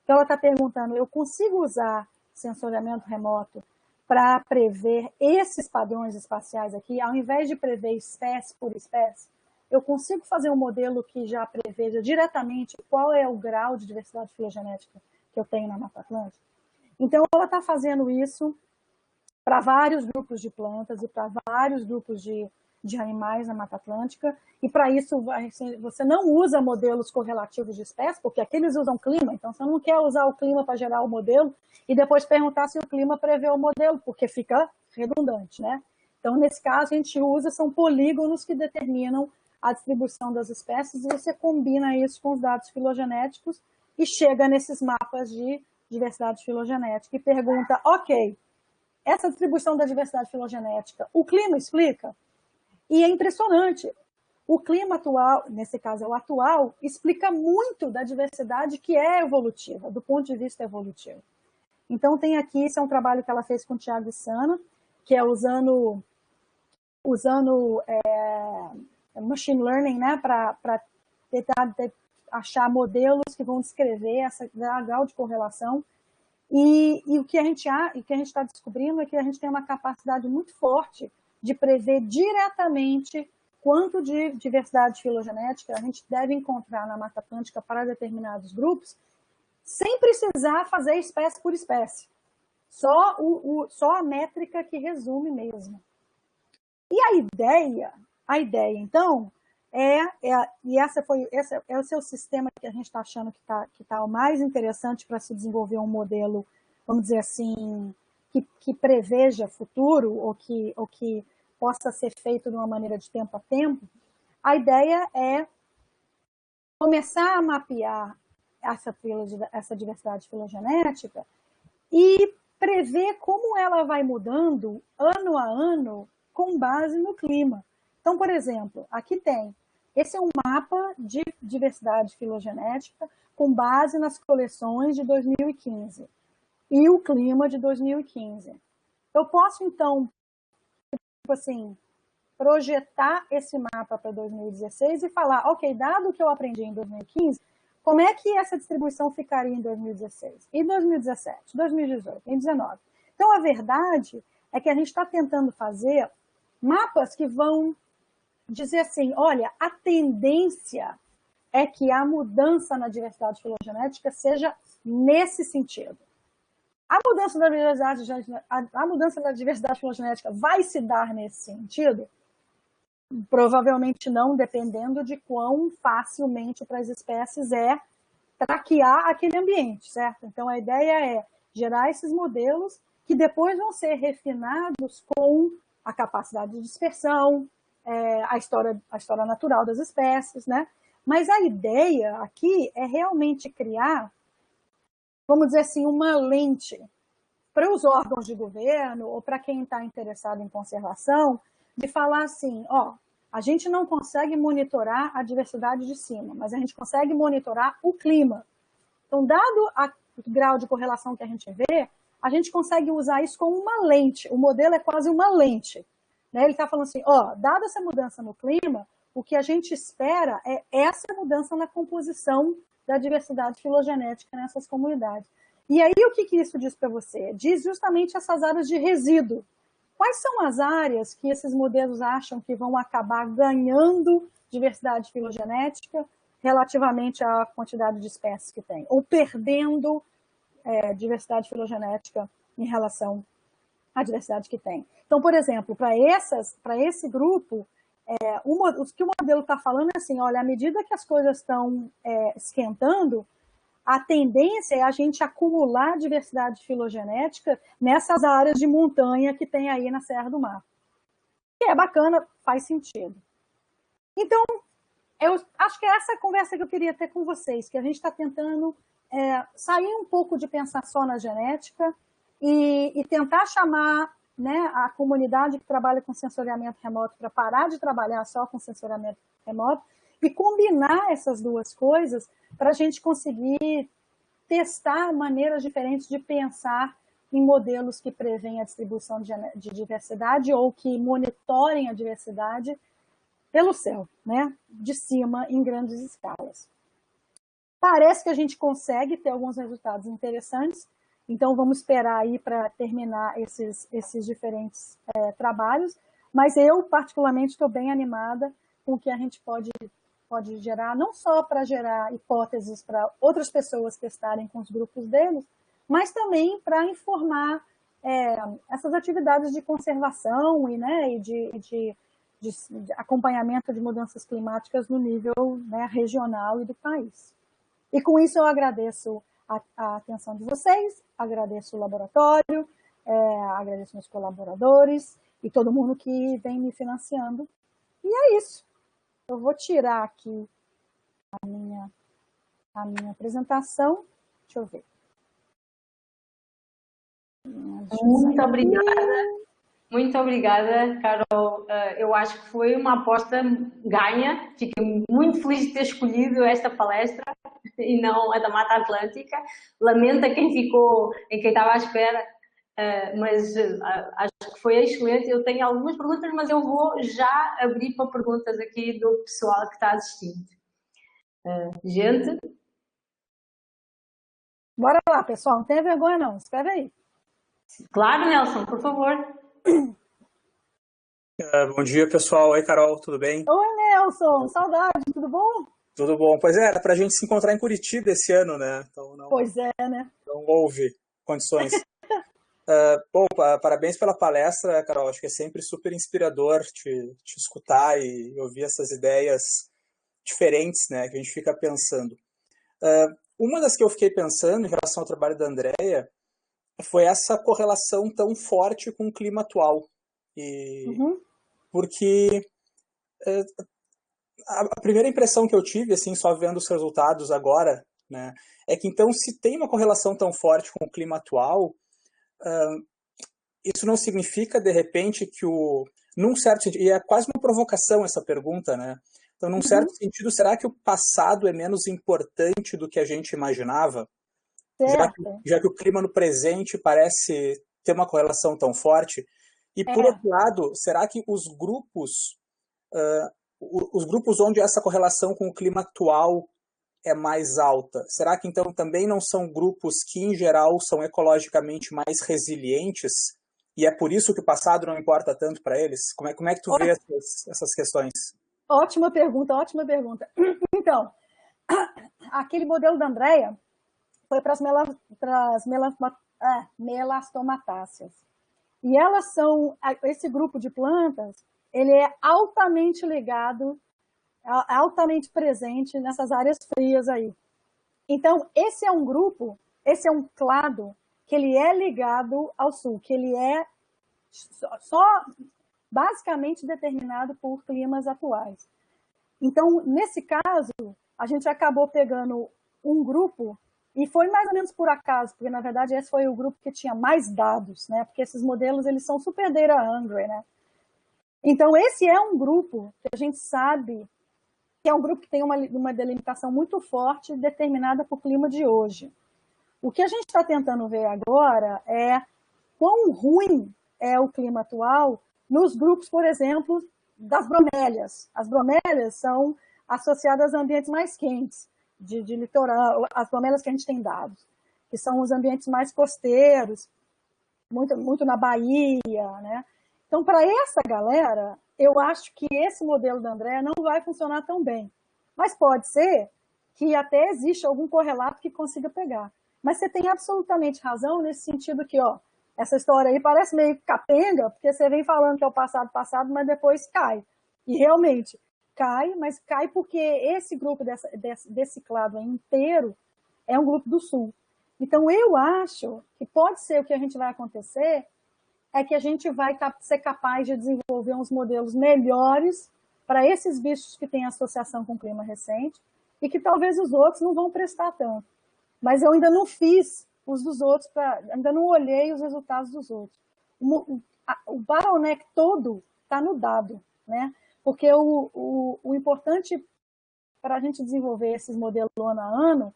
Então, ela está perguntando, eu consigo usar sensoriamento remoto para prever esses padrões espaciais aqui, ao invés de prever espécie por espécie, eu consigo fazer um modelo que já preveja diretamente qual é o grau de diversidade filogenética que eu tenho na Mata Atlântica? Então, ela está fazendo isso para vários grupos de plantas e para vários grupos de animais na Mata Atlântica, e para isso você não usa modelos correlativos de espécies, porque aqui eles usam clima, então você não quer usar o clima para gerar o modelo e depois perguntar se o clima prevê o modelo, porque fica redundante, né? Então, nesse caso, a gente são polígonos que determinam a distribuição das espécies, e você combina isso com os dados filogenéticos e chega nesses mapas de diversidade filogenética e pergunta, ok, essa distribuição da diversidade filogenética, o clima explica? E é impressionante, o clima atual, nesse caso é o atual, explica muito da diversidade que é evolutiva, do ponto de vista evolutivo. Então tem aqui, esse é um trabalho que ela fez com o Thiago Issana, que é usando machine learning, né, para tentar achar modelos que vão descrever essa grau de correlação. E o que a gente está descobrindo é que a gente tem uma capacidade muito forte de prever diretamente quanto de diversidade filogenética a gente deve encontrar na Mata Atlântica para determinados grupos, sem precisar fazer espécie por espécie. Só a métrica que resume mesmo. E a ideia então, esse é o seu sistema que a gente está achando que tá o mais interessante para se desenvolver um modelo, vamos dizer assim, que preveja futuro ou que possa ser feito de uma maneira de tempo a tempo. A ideia é começar a mapear essa diversidade filogenética e prever como ela vai mudando ano a ano com base no clima. Então, por exemplo, aqui esse é um mapa de diversidade filogenética com base nas coleções de 2015 e o clima de 2015. Eu posso, então, tipo assim, projetar esse mapa para 2016 e falar, ok, dado o que eu aprendi em 2015, como é que essa distribuição ficaria em 2016, em 2017, 2018, em 2019? Então, a verdade é que a gente está tentando fazer mapas que vão dizer assim, olha, a tendência é que a mudança na diversidade filogenética seja nesse sentido. A mudança da diversidade filogenética vai se dar nesse sentido? Provavelmente não, dependendo de quão facilmente para as espécies é traquear aquele ambiente, certo? Então, a ideia é gerar esses modelos que depois vão ser refinados com a capacidade de dispersão, a história natural das espécies, né? Mas a ideia aqui é realmente criar, vamos dizer assim, uma lente para os órgãos de governo ou para quem está interessado em conservação, de falar assim, ó, a gente não consegue monitorar a diversidade de cima, mas a gente consegue monitorar o clima. Então, dado o grau de correlação que a gente vê, a gente consegue usar isso como uma lente. O modelo é quase uma lente. Né? Ele está falando assim, ó, dada essa mudança no clima, o que a gente espera é essa mudança na composição da diversidade filogenética nessas comunidades. E aí, o que isso diz para você? Diz justamente essas áreas de resíduo. Quais são as áreas que esses modelos acham que vão acabar ganhando diversidade filogenética relativamente à quantidade de espécies que tem? Ou perdendo diversidade filogenética em relação à diversidade que tem? Então, por exemplo, para esse grupo, o que o modelo está falando é assim, olha, à medida que as coisas estão esquentando, a tendência é a gente acumular diversidade filogenética nessas áreas de montanha que tem aí na Serra do Mar. Que é bacana, faz sentido. Então, eu acho que é essa conversa que eu queria ter com vocês, que a gente está tentando sair um pouco de pensar só na genética e tentar chamar, né, a comunidade que trabalha com sensoriamento remoto para parar de trabalhar só com sensoriamento remoto e combinar essas duas coisas para a gente conseguir testar maneiras diferentes de pensar em modelos que preveem a distribuição de diversidade ou que monitorem a diversidade pelo céu, né, de cima, em grandes escalas. Parece que a gente consegue ter alguns resultados interessantes, então vamos esperar aí para terminar esses diferentes trabalhos, mas eu, particularmente, estou bem animada com o que a gente pode gerar, não só para gerar hipóteses para outras pessoas testarem com os grupos deles, mas também para informar essas atividades de conservação e de acompanhamento de mudanças climáticas no nível, né, regional e do país. E com isso eu agradeço a atenção de vocês, agradeço o laboratório, agradeço meus colaboradores e todo mundo que vem me financiando. E é isso. Eu vou tirar aqui a minha apresentação. Deixa eu ver. Muito obrigada. Muito obrigada, Carol. Eu acho que foi uma aposta ganha. Fiquei muito feliz de ter escolhido esta palestra e não a da Mata Atlântica. Lamento a quem ficou, em quem estava à espera, mas acho que foi excelente. Eu tenho algumas perguntas, mas eu vou já abrir para perguntas aqui do pessoal que está assistindo. Gente? Bora lá, pessoal, não tenha vergonha não, escreve aí. Claro, Nelson, por favor. Bom dia, pessoal. Oi, Carol, tudo bem? Oi, Nelson, saudade, tudo bom? Tudo bom. Pois é, era pra gente se encontrar em Curitiba esse ano, né? Então Pois é, né? não houve condições. Bom, parabéns pela palestra, Carol. Acho que é sempre super inspirador te escutar e ouvir essas ideias diferentes, né, que a gente fica pensando. Uma das que eu fiquei pensando em relação ao trabalho da Andrea foi essa correlação tão forte com o clima atual. Porque a primeira impressão que eu tive, assim, só vendo os resultados agora, né, é que então se tem uma correlação tão forte com o clima atual, isso não significa, de repente, que num certo sentido, e é quase uma provocação essa pergunta, né? Então, num certo sentido, será que o passado é menos importante do que a gente imaginava? Já que o clima no presente parece ter uma correlação tão forte? E, por outro lado, será que os grupos onde essa correlação com o clima atual é mais alta, será que então também não são grupos que, em geral, são ecologicamente mais resilientes? E é por isso que o passado não importa tanto para eles? Como é que tu vê essas questões? Ótima pergunta, ótima pergunta. Então, aquele modelo da Andrea foi para as melastomatáceas. E elas são, esse grupo de plantas, ele é altamente ligado, altamente presente nessas áreas frias aí. Então, esse é um grupo, esse é um clado que ele é ligado ao sul, que ele é só basicamente determinado por climas atuais. Então, nesse caso, a gente acabou pegando um grupo, e foi mais ou menos por acaso, porque na verdade esse foi o grupo que tinha mais dados, né? Porque esses modelos, eles são super data hungry, né? Então, esse é um grupo que a gente sabe que é um grupo que tem uma delimitação muito forte determinada por clima de hoje. O que a gente está tentando ver agora é quão ruim é o clima atual nos grupos, por exemplo, das bromélias. As bromélias são associadas a ambientes mais quentes, de litoral, as bromélias que a gente tem dados, que são os ambientes mais costeiros, muito na Bahia, né? Então, para essa galera, eu acho que esse modelo da Andrea não vai funcionar tão bem. Mas pode ser que até exista algum correlato que consiga pegar. Mas você tem absolutamente razão nesse sentido que, ó, essa história aí parece meio capenga, porque você vem falando que é o passado, mas depois cai. E realmente cai, mas cai porque esse grupo desse clado aí inteiro é um grupo do sul. Então, eu acho que pode ser o que a gente vai acontecer é que a gente vai ser capaz de desenvolver uns modelos melhores para esses bichos que têm associação com o clima recente e que talvez os outros não vão prestar tanto. Mas eu ainda não fiz os dos outros, ainda não olhei os resultados dos outros. O bottleneck todo está no dado, né? Porque o importante para a gente desenvolver esses modelos ano a ano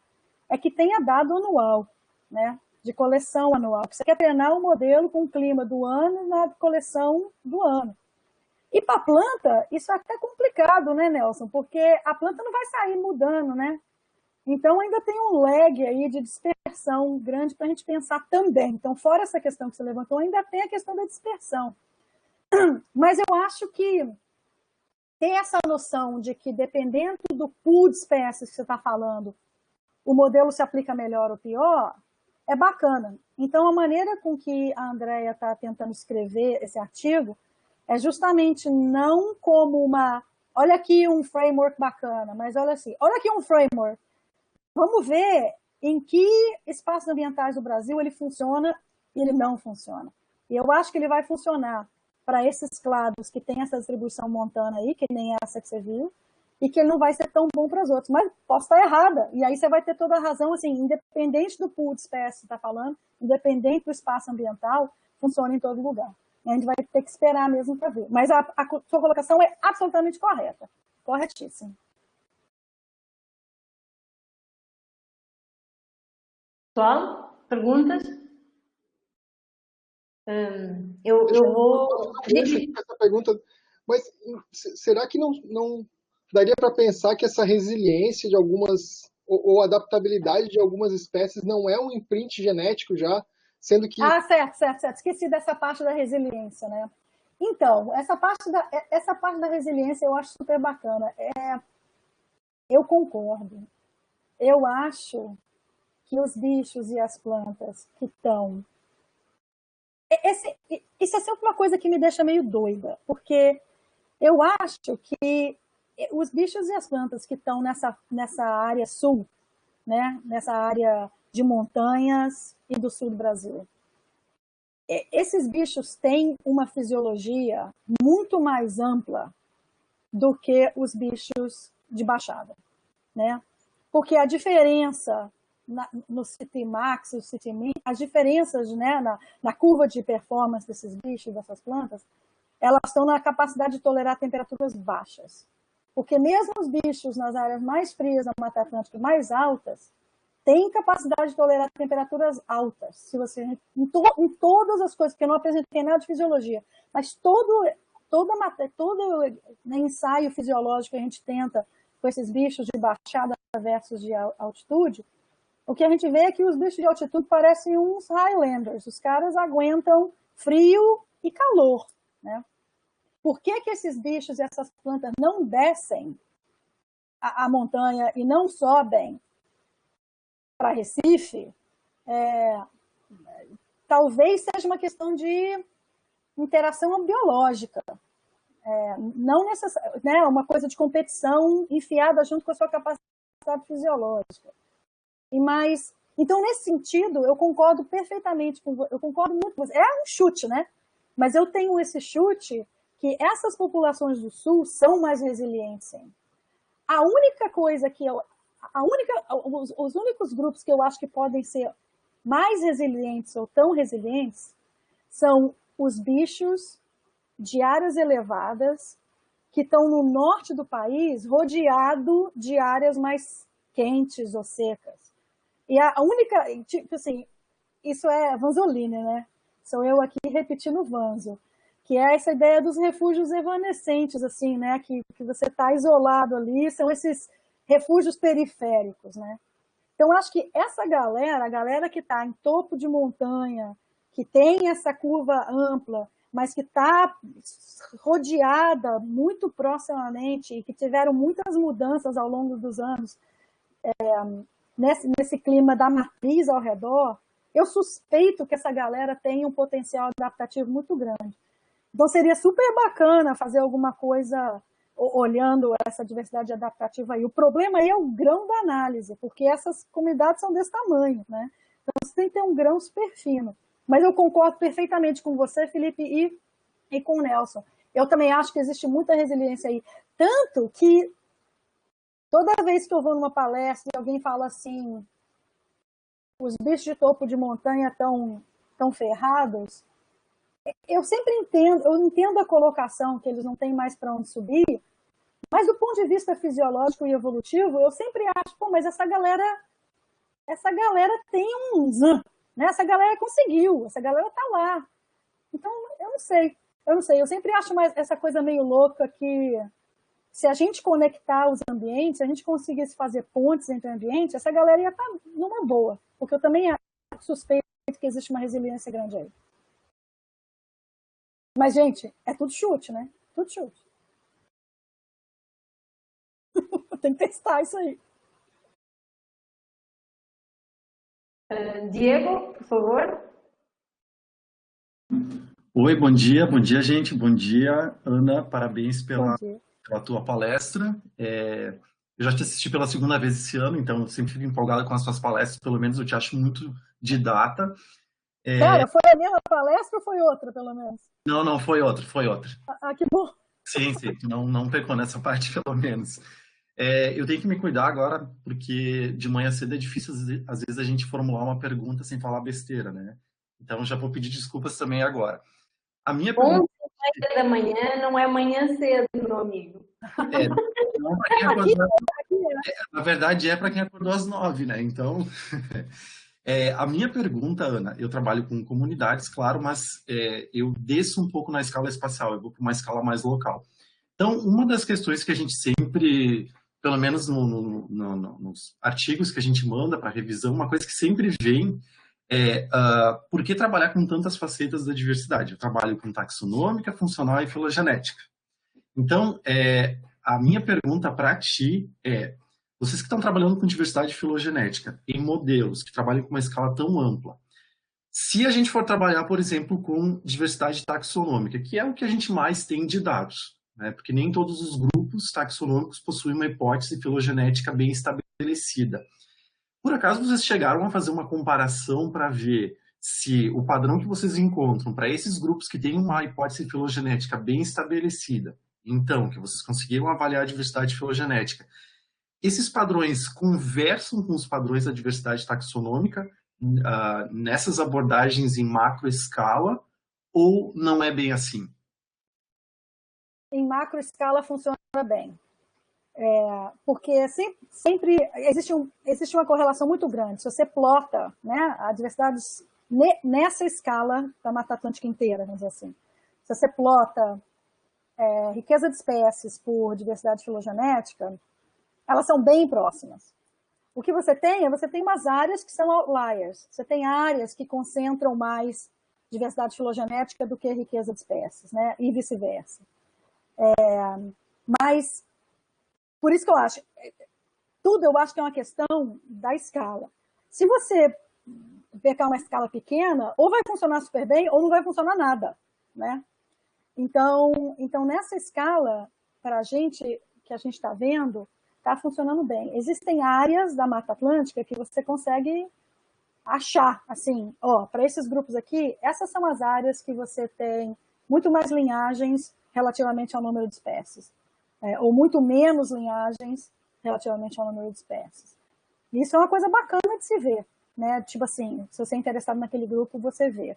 é que tenha dado anual, né? De coleção anual. Você quer treinar um modelo com o clima do ano na coleção do ano. E para a planta, isso é até complicado, né, Nelson? Porque a planta não vai sair mudando, né? Então, ainda tem um lag aí de dispersão grande para a gente pensar também. Então, fora essa questão que você levantou, ainda tem a questão da dispersão. Mas eu acho que ter essa noção de que, dependendo do pool de espécies que você está falando, o modelo se aplica melhor ou pior, é bacana. Então, a maneira com que a Andrea está tentando escrever esse artigo é justamente não como olha aqui um framework bacana, mas olha assim, olha aqui um framework. Vamos ver em que espaços ambientais do Brasil ele funciona e ele não funciona. E eu acho que ele vai funcionar para esses clados que tem essa distribuição montana aí, que nem essa que você viu, e que ele não vai ser tão bom para os outros. Mas posso estar errada. E aí você vai ter toda a razão, assim, independente do pool de espécies que você está falando, independente do espaço ambiental, funciona em todo lugar. E a gente vai ter que esperar mesmo para ver. Mas a sua colocação é absolutamente correta. Corretíssima. Pessoal, perguntas? Eu vou... Essa pergunta, mas será que não daria para pensar que essa resiliência de algumas ou a adaptabilidade de algumas espécies não é um imprint genético já, sendo que... Ah, certo. Esqueci dessa parte da resiliência, né? Então, essa parte da resiliência eu acho super bacana. Eu concordo. Eu acho que os bichos e as plantas que estão... Isso é sempre uma coisa que me deixa meio doida, porque eu acho que os bichos e as plantas que estão nessa área sul, né, nessa área de montanhas e do sul do Brasil, esses bichos têm uma fisiologia muito mais ampla do que os bichos de baixada, né? Porque a diferença no Citimax e o Citimin, as diferenças, né, na curva de performance desses bichos, dessas plantas, elas estão na capacidade de tolerar temperaturas baixas. Porque mesmo os bichos nas áreas mais frias da Mata Atlântica, mais altas, têm capacidade de tolerar temperaturas altas. Se você, em todas as coisas, porque eu não apresentei nada de fisiologia, mas todo ensaio fisiológico que a gente tenta com esses bichos de baixada versus de altitude, o que a gente vê é que os bichos de altitude parecem uns Highlanders. Os caras aguentam frio e calor, né? Por que esses bichos e essas plantas não descem a montanha e não sobem para Recife? Talvez seja uma questão de interação biológica. Não necessariamente, né, uma coisa de competição enfiada junto com a sua capacidade fisiológica. Então, nesse sentido, eu concordo perfeitamente com você. Eu concordo muito com você. É um chute, né? Mas eu tenho esse chute que essas populações do sul são mais resilientes. A única coisa que os únicos grupos que eu acho que podem ser mais resilientes ou tão resilientes são os bichos de áreas elevadas que estão no norte do país, rodeado de áreas mais quentes ou secas. E a única, tipo assim, isso é Vanzolini, né? Sou eu aqui repetindo Vanzo, que é essa ideia dos refúgios evanescentes, assim, né? Que você está isolado ali, são esses refúgios periféricos, né? Então, acho que essa galera, a galera que está em topo de montanha, que tem essa curva ampla, mas que está rodeada muito proximamente e que tiveram muitas mudanças ao longo dos anos, nesse clima da matriz ao redor, eu suspeito que essa galera tem um potencial adaptativo muito grande. Então, seria super bacana fazer alguma coisa olhando essa diversidade adaptativa aí. O problema aí é o grão da análise, porque essas comunidades são desse tamanho, né? Então, você tem que ter um grão super fino. Mas eu concordo perfeitamente com você, Felipe, e com o Nelson. Eu também acho que existe muita resiliência aí. Tanto que toda vez que eu vou numa palestra e alguém fala assim, os bichos de topo de montanha estão ferrados, eu sempre entendo a colocação que eles não têm mais para onde subir, mas do ponto de vista fisiológico e evolutivo, eu sempre acho, pô, mas essa galera tem um zan, né? Essa galera conseguiu, essa galera tá lá. Então, eu não sei, eu sempre acho mais essa coisa meio louca que se a gente conectar os ambientes, se a gente conseguisse fazer pontes entre ambientes, essa galera ia estar numa boa, porque eu também suspeito que existe uma resiliência grande aí. Mas, gente, é tudo chute, né? Tudo chute. Tem que testar isso aí. Diego, por favor. Oi, bom dia, gente, bom dia, Ana, parabéns pela tua palestra. Eu já te assisti pela segunda vez esse ano, então eu sempre fico empolgada com as suas palestras, pelo menos eu te acho muito didata. Cara, foi a mesma palestra ou foi outra, pelo menos? Não, foi outra. Ah, que bom. Sim, não pecou nessa parte, pelo menos. Eu tenho que me cuidar agora, porque de manhã cedo é difícil, às vezes, a gente formular uma pergunta sem falar besteira, né? Então, já vou pedir desculpas também agora. A minha pergunta... 11h da manhã não é manhã cedo, meu amigo. Não para quem acordou... Na verdade, é para quem acordou às 9, né? Então... a minha pergunta, Ana, eu trabalho com comunidades, claro, mas eu desço um pouco na escala espacial, eu vou para uma escala mais local. Então, uma das questões que a gente sempre pelo menos nos artigos que a gente manda para revisão, uma coisa que sempre vem é por que trabalhar com tantas facetas da diversidade? Eu trabalho com taxonômica, funcional e filogenética. Então, a minha pergunta para ti é, vocês que estão trabalhando com diversidade filogenética em modelos que trabalham com uma escala tão ampla, se a gente for trabalhar, por exemplo, com diversidade taxonômica, que é o que a gente mais tem de dados, né? Porque nem todos os grupos taxonômicos possuem uma hipótese filogenética bem estabelecida. Por acaso vocês chegaram a fazer uma comparação para ver se o padrão que vocês encontram para esses grupos que têm uma hipótese filogenética bem estabelecida, então, que vocês conseguiram avaliar a diversidade filogenética, esses padrões conversam com os padrões da diversidade taxonômica nessas abordagens em macroescala ou não é bem assim? Em macroescala funciona bem. Porque sempre existe uma correlação muito grande. Se você plota, né, a diversidade nessa escala da Mata Atlântica inteira, vamos dizer assim, se você plota riqueza de espécies por diversidade filogenética, elas são bem próximas. O que você tem umas áreas que são outliers. Você tem áreas que concentram mais diversidade filogenética do que riqueza de espécies, né, e vice-versa. Mas por isso que eu acho que é uma questão da escala. Se você pegar uma escala pequena, ou vai funcionar super bem, ou não vai funcionar nada, né? Então nessa escala, para a gente, que a gente está vendo, está funcionando bem. Existem áreas da Mata Atlântica que você consegue achar, assim, para esses grupos aqui, essas são as áreas que você tem muito mais linhagens relativamente ao número de espécies. Ou muito menos linhagens relativamente ao número de espécies. Isso é uma coisa bacana de se ver, né? Tipo assim, se você é interessado naquele grupo, você vê.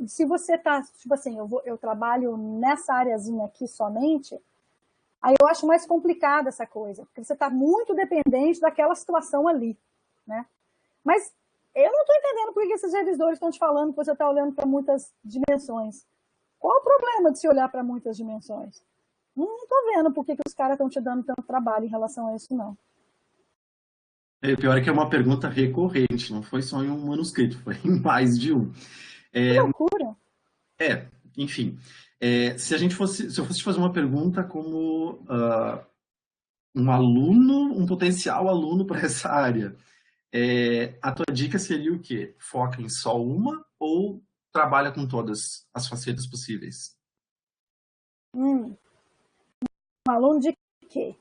Se você está, tipo assim, eu trabalho nessa areazinha aqui somente, aí eu acho mais complicada essa coisa, porque você está muito dependente daquela situação ali, né? Mas eu não estou entendendo por que esses revisores estão te falando que você está olhando para muitas dimensões. Qual o problema de se olhar para muitas dimensões? Não estou vendo por que os caras estão te dando tanto trabalho em relação a isso, não. O pior é que é uma pergunta recorrente, não foi só em um manuscrito, foi em mais de um. Que loucura! Enfim. Se eu fosse te fazer uma pergunta como um potencial aluno para essa área, a tua dica seria o quê? Foca em só uma ou trabalha com todas as facetas possíveis? Um aluno de quê?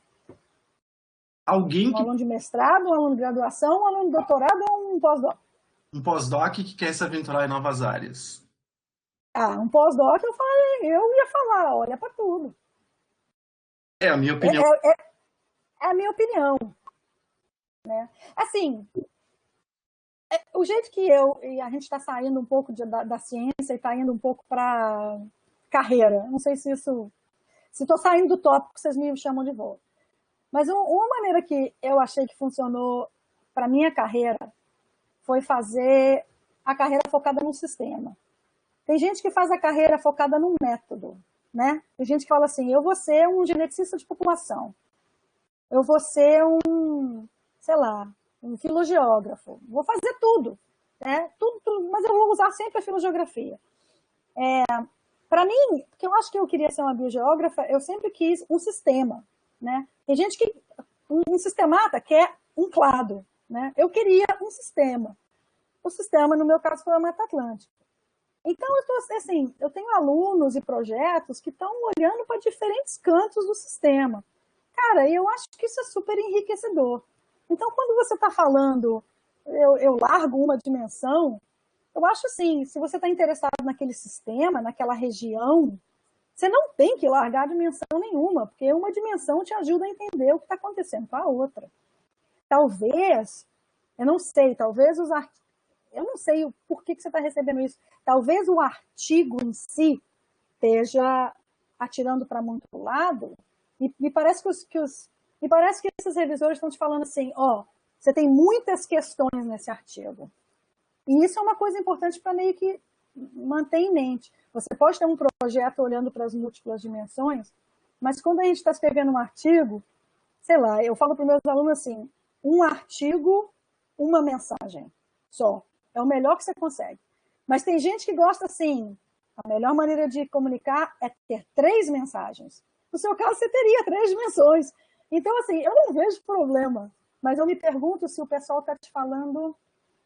Um aluno de mestrado, um aluno de graduação, um aluno de doutorado ou um pós-doc? Um pós-doc que quer se aventurar em novas áreas. Um pós-doc eu ia falar, olha para tudo. É a minha opinião. É a minha opinião. Né? Assim, o jeito que e a gente está saindo um pouco da ciência e está indo um pouco para carreira. Não sei se estou saindo do tópico, vocês me chamam de volta. Mas uma maneira que eu achei que funcionou para minha carreira foi fazer a carreira focada num sistema. Tem gente que faz a carreira focada num método, né? Tem gente que fala assim, eu vou ser um geneticista de população. Eu vou ser um filogeógrafo. Vou fazer tudo, né? Tudo, mas eu vou usar sempre a filogeografia. Para mim, porque eu acho que eu queria ser uma biogeógrafa, eu sempre quis um sistema, né? Tem gente que, um sistemata quer um clado, né? Eu queria um sistema. O sistema, no meu caso, foi a Mata Atlântica. Então, eu tenho alunos e projetos que estão olhando para diferentes cantos do sistema. Cara, eu acho que isso é super enriquecedor. Então, quando você está falando, eu largo uma dimensão, eu acho assim, se você está interessado naquele sistema, naquela região, você não tem que largar dimensão nenhuma, porque uma dimensão te ajuda a entender o que está acontecendo com a outra. Talvez, eu não sei por que você está recebendo isso. Talvez o artigo em si esteja atirando para muito lado. Me parece que esses revisores estão te falando assim, você tem muitas questões nesse artigo. E isso é uma coisa importante para meio que manter em mente. Você pode ter um projeto olhando para as múltiplas dimensões, mas quando a gente está escrevendo um artigo, sei lá, eu falo para os meus alunos assim, um artigo, uma mensagem só. É o melhor que você consegue. Mas tem gente que gosta assim, a melhor maneira de comunicar é ter 3 mensagens. No seu caso, você teria 3 dimensões. Então, assim, eu não vejo problema, mas eu me pergunto se o pessoal está te falando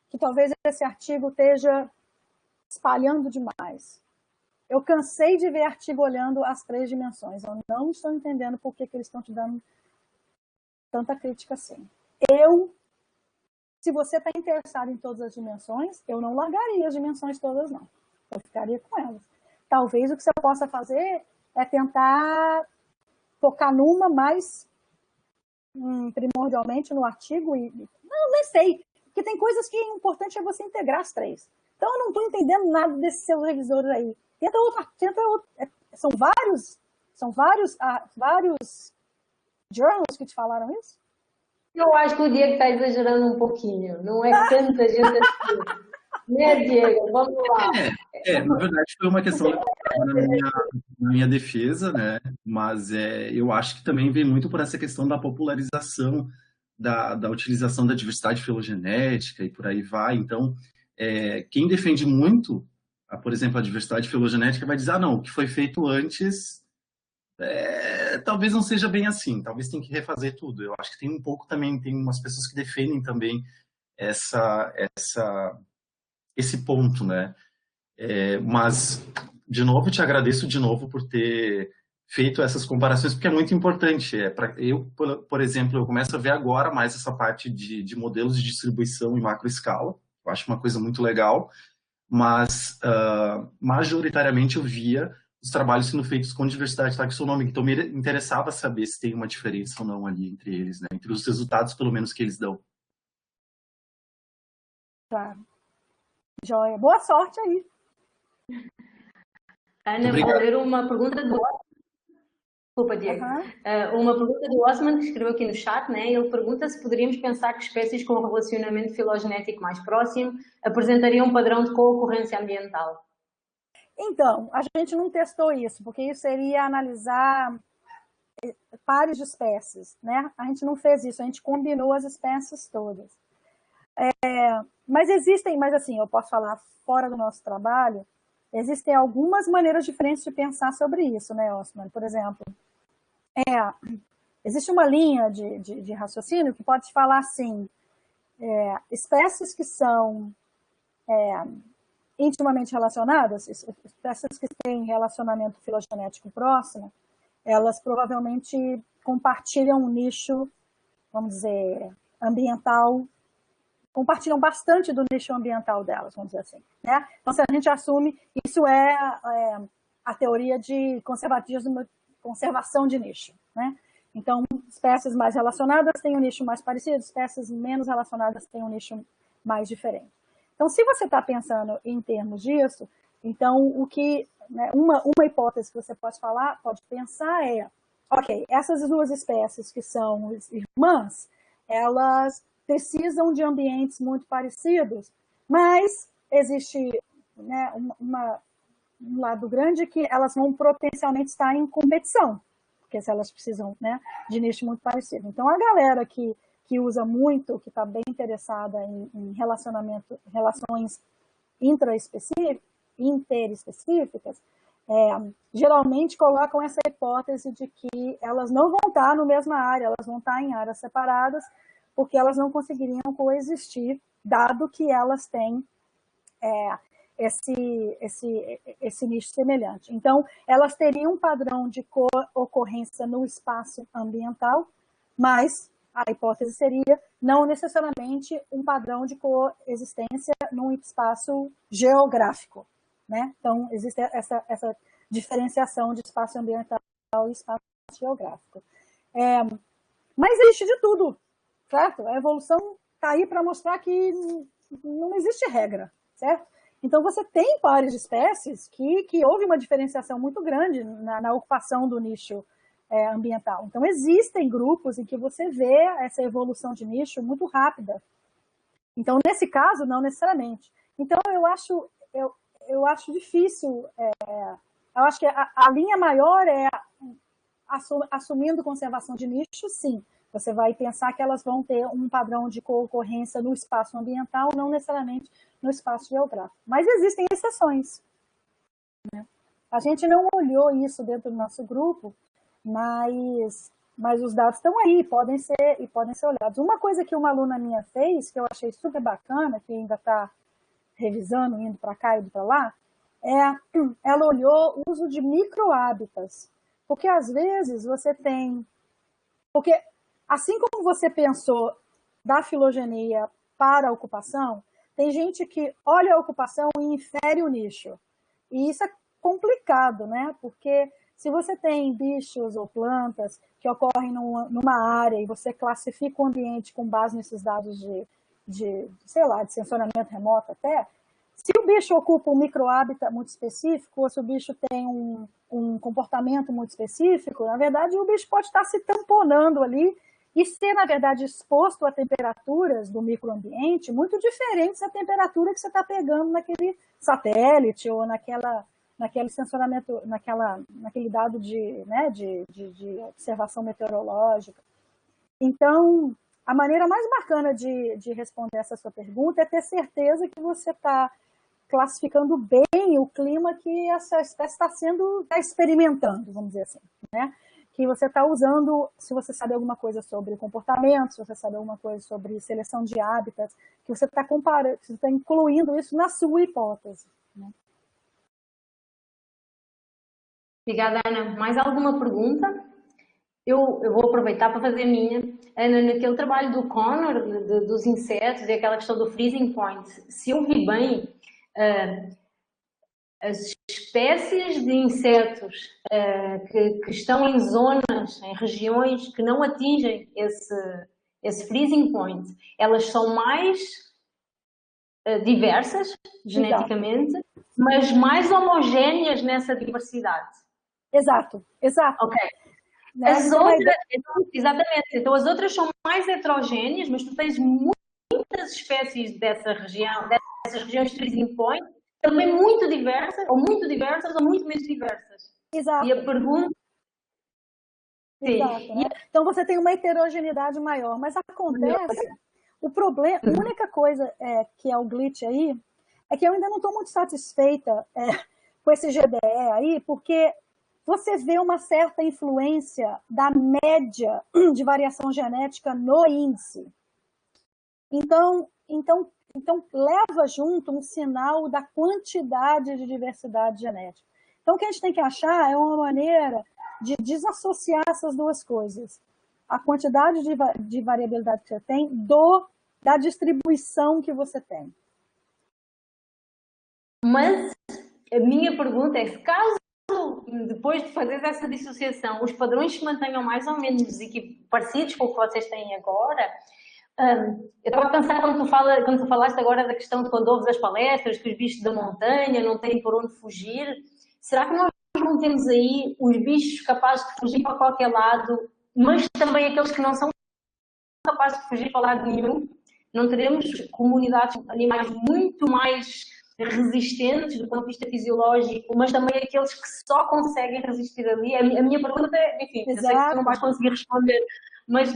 que talvez esse artigo esteja espalhando demais. Eu cansei de ver artigo olhando as 3 dimensões. Eu não estou entendendo por que eles estão te dando tanta crítica assim. Se você está interessado em todas as dimensões, eu não largaria as dimensões todas, não. Eu ficaria com elas. Talvez o que você possa fazer é tentar focar numa mais primordialmente no artigo e... Não, nem sei. Porque tem coisas que é importante é você integrar as 3. Então, eu não estou entendendo nada desses seus revisores aí. Tenta outro. São vários journals que te falaram isso? Eu acho que o Diego está exagerando um pouquinho. Não é tanta gente assim. Né, Diego? Vamos lá. Na verdade, foi uma questão na minha defesa, né? Mas eu acho que também vem muito por essa questão da popularização da utilização da diversidade filogenética e por aí vai. Então, quem defende muito, por exemplo, a diversidade filogenética vai dizer, não, o que foi feito antes talvez não seja bem assim, talvez tenha que refazer tudo. Eu acho que tem um pouco também, tem umas pessoas que defendem também esse ponto, né? Mas, de novo, te agradeço de novo por ter feito essas comparações, porque é muito importante. Eu, por exemplo, eu começo a ver agora mais essa parte de modelos de distribuição em macroescala. Eu acho uma coisa muito legal, mas majoritariamente eu via os trabalhos sendo feitos com diversidade taxonômica, então me interessava saber se tem uma diferença ou não ali entre eles, né? Entre os resultados, pelo menos, que eles dão. Tá. Joia. Boa sorte aí. Ana, vou ler uma pergunta do Desculpa, Diego. Uma pergunta do Osman, que escreveu aqui no chat, né? Ele pergunta se poderíamos pensar que espécies com relacionamento filogenético mais próximo apresentariam um padrão de co-ocorrência ambiental. Então, a gente não testou isso, porque isso seria analisar pares de espécies, né? A gente não fez isso, a gente combinou as espécies todas. Mas assim, eu posso falar fora do nosso trabalho, existem algumas maneiras diferentes de pensar sobre isso, né, Osman? Por exemplo, existe uma linha de raciocínio que pode falar assim, espécies que são intimamente relacionadas, espécies que têm relacionamento filogenético próximo, elas provavelmente compartilham um nicho, vamos dizer, ambiental, compartilham bastante do nicho ambiental delas, vamos dizer assim, né? Então, se a gente assume, isso é a teoria de conservação de nicho, né? Então, espécies mais relacionadas têm um nicho mais parecido, espécies menos relacionadas têm um nicho mais diferente. Então, se você está pensando em termos disso, então uma hipótese que você pode pensar ok, essas 2 espécies que são irmãs, elas precisam de ambientes muito parecidos, mas existe um lado grande que elas vão potencialmente estar em competição, porque se elas precisam, né, de nicho muito parecido. Então, a galera que usa muito, que está bem interessada em relações interespecíficas, geralmente colocam essa hipótese de que elas não vão estar na mesma área, elas vão estar em áreas separadas, porque elas não conseguiriam coexistir, dado que elas têm esse nicho semelhante. Então, elas teriam um padrão de ocorrência no espaço ambiental, mas a hipótese seria não necessariamente um padrão de coexistência num espaço geográfico, né? Então, existe essa diferenciação de espaço ambiental e espaço geográfico. Mas existe de tudo, certo? A evolução está aí para mostrar que não existe regra, certo? Então, você tem pares de espécies que houve uma diferenciação muito grande na ocupação do nicho ambiental. Então, existem grupos em que você vê essa evolução de nicho muito rápida. Então, nesse caso, não necessariamente. Então, eu acho difícil, eu acho que a linha maior é assumindo conservação de nicho, sim, Você vai pensar que elas vão ter um padrão de concorrência no espaço ambiental, não necessariamente no espaço geográfico. Mas existem exceções, né? A gente não olhou isso dentro do nosso grupo, mas os dados estão aí, podem ser olhados. Uma coisa que uma aluna minha fez, que eu achei super bacana, que ainda está revisando, indo para cá e indo para lá, ela olhou o uso de microhábitats. Porque às vezes você tem... Porque assim como você pensou da filogenia para a ocupação, tem gente que olha a ocupação e infere o nicho. E isso é complicado, né? Porque se você tem bichos ou plantas que ocorrem numa área e você classifica o ambiente com base nesses dados de sensoramento remoto até, se o bicho ocupa um microhábitat muito específico, ou se o bicho tem um comportamento muito específico, na verdade o bicho pode estar se tamponando ali e ser, na verdade, exposto a temperaturas do microambiente muito diferentes da temperatura que você está pegando naquele satélite ou naquele sensoramento, naquele dado de observação meteorológica. Então, a maneira mais bacana de responder essa sua pergunta é ter certeza que você está classificando bem o clima que essa espécie está experimentando, vamos dizer assim, né? Que você está usando, se você sabe alguma coisa sobre comportamento, se você sabe alguma coisa sobre seleção de hábitats, que você está comparando, você está incluindo isso na sua hipótese, né? Obrigada, Ana. Mais alguma pergunta? Eu vou aproveitar para fazer a minha. Ana, naquele trabalho do Connor, dos insetos e aquela questão do freezing point, se eu vi bem, as espécies de insetos que estão em zonas, em regiões que não atingem esse freezing point, elas são mais diversas geneticamente, mas mais homogéneas nessa diversidade. Exato. Ok. As outras, exatamente, então as outras são mais heterogéneas, mas tu tens muitas espécies dessa região, dessas regiões de freezing point, também muito diversas ou muito menos diversas. Exato. E a pergunta... Exato, né? Então você tem uma heterogeneidade maior, mas acontece, o problema, a única coisa que é o glitch aí, é que eu ainda não estou muito satisfeita com esse GDE aí, porque você vê uma certa influência da média de variação genética no índice. Então leva junto um sinal da quantidade de diversidade genética. Então, o que a gente tem que achar é uma maneira de desassociar essas duas coisas. A quantidade de variabilidade que você tem da distribuição que você tem. Mas a minha pergunta é, se caso depois de fazer essa dissociação, os padrões se mantenham mais ou menos parecidos com o que vocês têm agora, eu estava a pensar quando tu falaste agora da questão de quando ouves as palestras, que os bichos da montanha não têm por onde fugir, será que nós não temos aí os bichos capazes de fugir para qualquer lado, mas também aqueles que não são capazes de fugir para lado nenhum? Não teremos comunidades de animais muito mais resistentes do ponto de vista fisiológico, mas também aqueles que só conseguem resistir ali? A minha pergunta é, enfim, eu sei que tu não vais conseguir responder, mas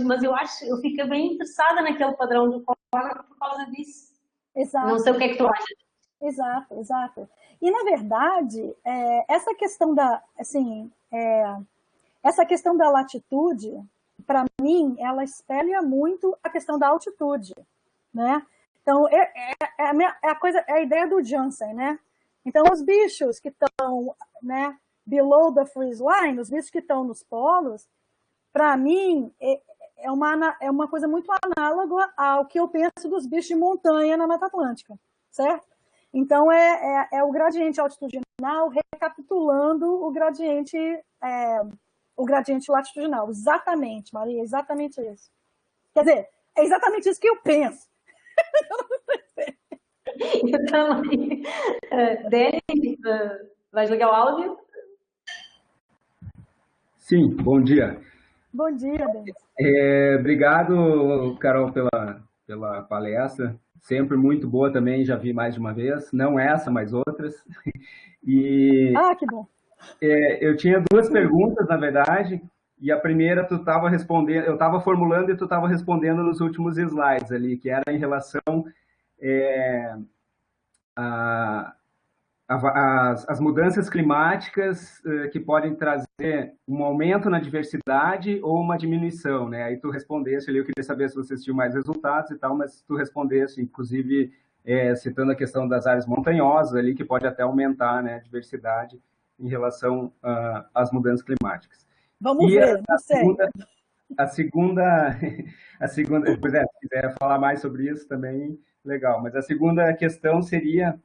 eu fico bem interessada naquele padrão do Connor por causa disso. Exato. Não sei o que é que tu achas. Exato. E, na verdade, essa questão essa questão da latitude, para mim, ela espelha muito a questão da altitude, né? Então, é a ideia do Jansen, né? Então, os bichos que estão, né, below the freeze line, os bichos que estão nos polos, para mim, é uma coisa muito análoga ao que eu penso dos bichos de montanha na Mata Atlântica, certo? Então, é o gradiente altitudinal recapitulando o gradiente latitudinal. Exatamente, Maria, exatamente isso. Quer dizer, é exatamente isso que eu penso. Eu também. Denis, vais ligar o áudio? Sim, bom dia. Bom dia, Denis. Obrigado, Carol, pela palestra. Sempre muito boa também, já vi mais de uma vez. Não essa, mas outras. Que bom. Eu tinha duas perguntas, na verdade, E a primeira tu estava respondendo, eu estava formulando e tu estava respondendo nos últimos slides ali, que era em relação a as mudanças climáticas que podem trazer um aumento na diversidade ou uma diminuição, né? Aí tu respondesse ali, eu queria saber se vocês tinham mais resultados e tal, mas tu respondesse, inclusive, citando a questão das áreas montanhosas ali, que pode até aumentar, né, a diversidade em relação às mudanças climáticas. Vamos ver, não sei. A segunda, pois se quiser falar mais sobre isso também, legal. Mas a segunda questão seria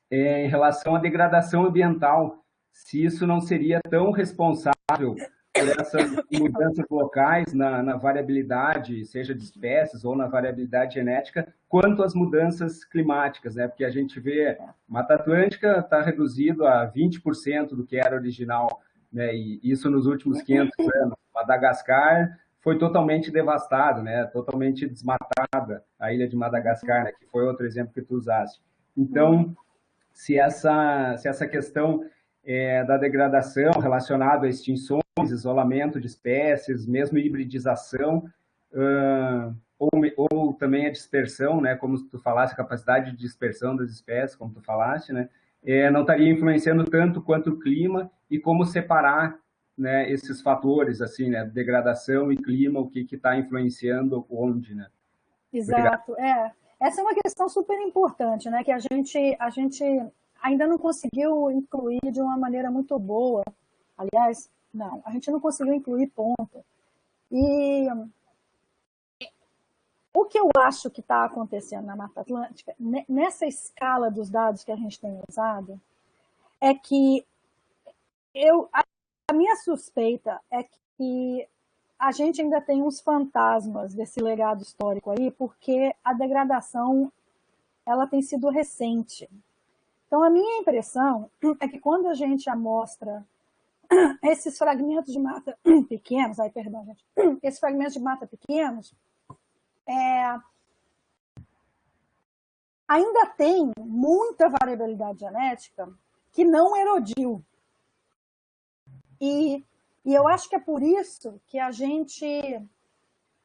em relação à degradação ambiental, se isso não seria tão responsável por essas mudanças locais na variabilidade, seja de espécies ou na variabilidade genética, quanto as mudanças climáticas, né? Porque a gente vê Mata Atlântica está reduzido a 20% do que era original, né? E isso nos últimos 500 anos. Madagascar foi totalmente devastado, né? Totalmente desmatada, a ilha de Madagascar, né? Que foi outro exemplo que tu usaste. Então, se essa questão da degradação relacionada a extinções, isolamento de espécies, mesmo hibridização, ou também a dispersão, né, como tu falaste, a capacidade de dispersão das espécies, como tu falaste, né, não estaria influenciando tanto quanto o clima e como separar, né, esses fatores, assim, né, degradação e clima, o que está influenciando onde, né? Exato, Essa é uma questão super importante, né, que a gente ainda não conseguiu incluir de uma maneira muito boa. Aliás, não, a gente não conseguiu incluir ponto. E o que eu acho que está acontecendo na Mata Atlântica, nessa escala dos dados que a gente tem usado, é que a minha suspeita é que a gente ainda tem uns fantasmas desse legado histórico aí, porque a degradação ela tem sido recente. Então, a minha impressão é que quando a gente amostra esses fragmentos de mata pequenos, esses fragmentos de mata pequenos, ainda tem muita variabilidade genética que não erodiu. E eu acho que é por isso que a gente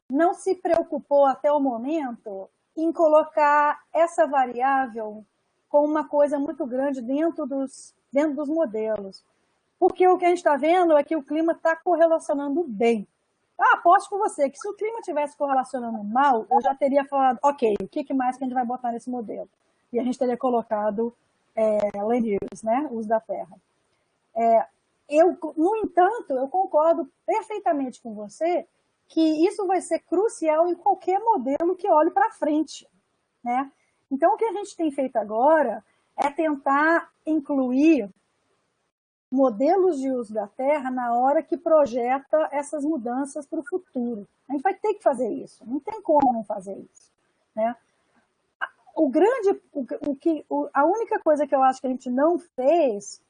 não se preocupou até o momento em colocar essa variável como uma coisa muito grande dentro dos modelos. Porque o que a gente está vendo é que o clima está correlacionando bem. Aposto com você que se o clima estivesse correlacionando mal, eu já teria falado, ok, o que mais que a gente vai botar nesse modelo? E a gente teria colocado land use, né, uso da terra. No entanto, eu concordo perfeitamente com você que isso vai ser crucial em qualquer modelo que olhe para frente, né? Então, o que a gente tem feito agora é tentar incluir modelos de uso da terra na hora que projeta essas mudanças para o futuro. A gente vai ter que fazer isso, não tem como não fazer isso, né? A única coisa que eu acho que a gente não fez,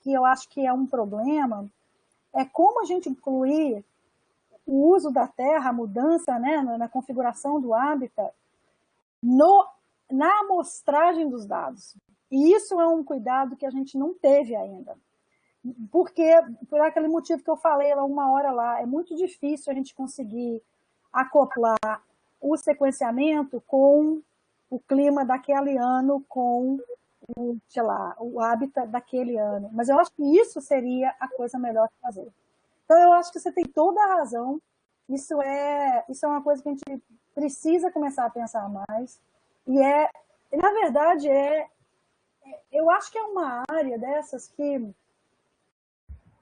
que eu acho que é um problema, é como a gente incluir o uso da terra, a mudança, né, na configuração do hábitat, na amostragem dos dados. E isso é um cuidado que a gente não teve ainda. Porque, por aquele motivo que eu falei uma hora lá, é muito difícil a gente conseguir acoplar o sequenciamento com o clima daquele ano, com o hábitat daquele ano. Mas eu acho que isso seria a coisa melhor de fazer. Então, eu acho que você tem toda a razão. Isso é uma coisa que a gente precisa começar a pensar mais. E na verdade, eu acho que é uma área dessas que,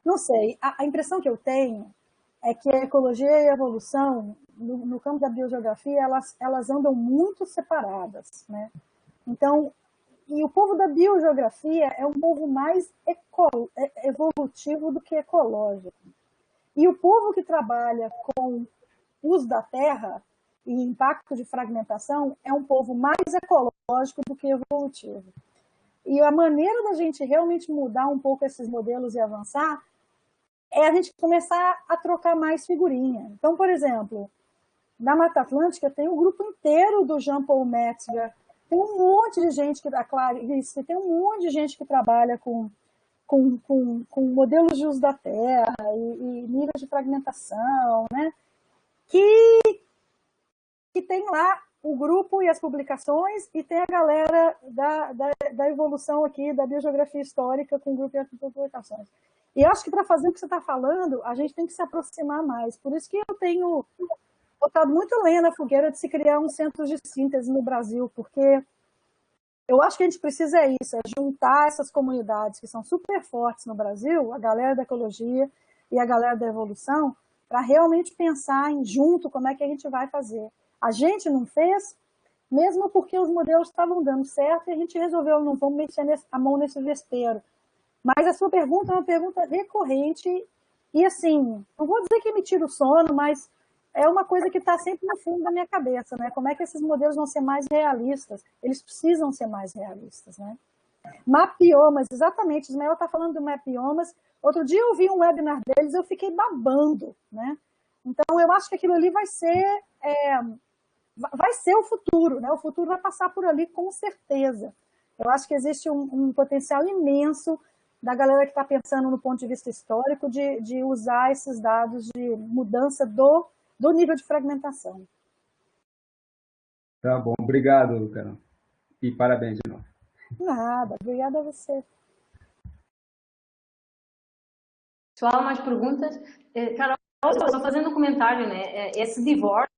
não sei, a impressão que eu tenho é que a ecologia e a evolução, no campo da biogeografia, elas andam muito separadas, né? Então, e o povo da biogeografia é um povo mais evolutivo do que ecológico. E o povo que trabalha com uso da terra e impacto de fragmentação é um povo mais ecológico do que evolutivo. E a maneira da gente realmente mudar um pouco esses modelos e avançar é a gente começar a trocar mais figurinha. Então, por exemplo, na Mata Atlântica tem um grupo inteiro do Jean-Paul Metzger, tem um monte de gente tem um monte de gente que trabalha com com modelos de uso da terra e níveis de fragmentação, né? Que tem lá o grupo e as publicações, e tem a galera da evolução aqui, da biogeografia histórica com o grupo e as publicações. E eu acho que para fazer o que você está falando, a gente tem que se aproximar mais. Por isso que eu tenho botado muito lenha na fogueira de se criar um centro de síntese no Brasil, porque eu acho que a gente precisa isso, é juntar essas comunidades que são super fortes no Brasil, a galera da ecologia e a galera da evolução, para realmente pensar em junto como é que a gente vai fazer. A gente não fez, mesmo porque os modelos estavam dando certo e a gente resolveu, não vamos mexer a mão nesse vespeiro. Mas a sua pergunta é uma pergunta recorrente e, assim, não vou dizer que me tira o sono, mas é uma coisa que está sempre no fundo da minha cabeça, né? Como é que esses modelos vão ser mais realistas? Eles precisam ser mais realistas, né? Mapiomas, exatamente, Ismael está falando do Mapiomas. Outro dia eu vi um webinar deles, eu fiquei babando, né? Então, eu acho que aquilo ali vai ser o futuro, né? O futuro vai passar por ali com certeza. Eu acho que existe um potencial imenso da galera que está pensando no ponto de vista histórico de usar esses dados de mudança do nível de fragmentação. Tá bom, obrigado, Carol. E parabéns de novo. Nada, obrigada a você. Pessoal, mais perguntas? Carol, só fazendo um comentário, né? Esse divórcio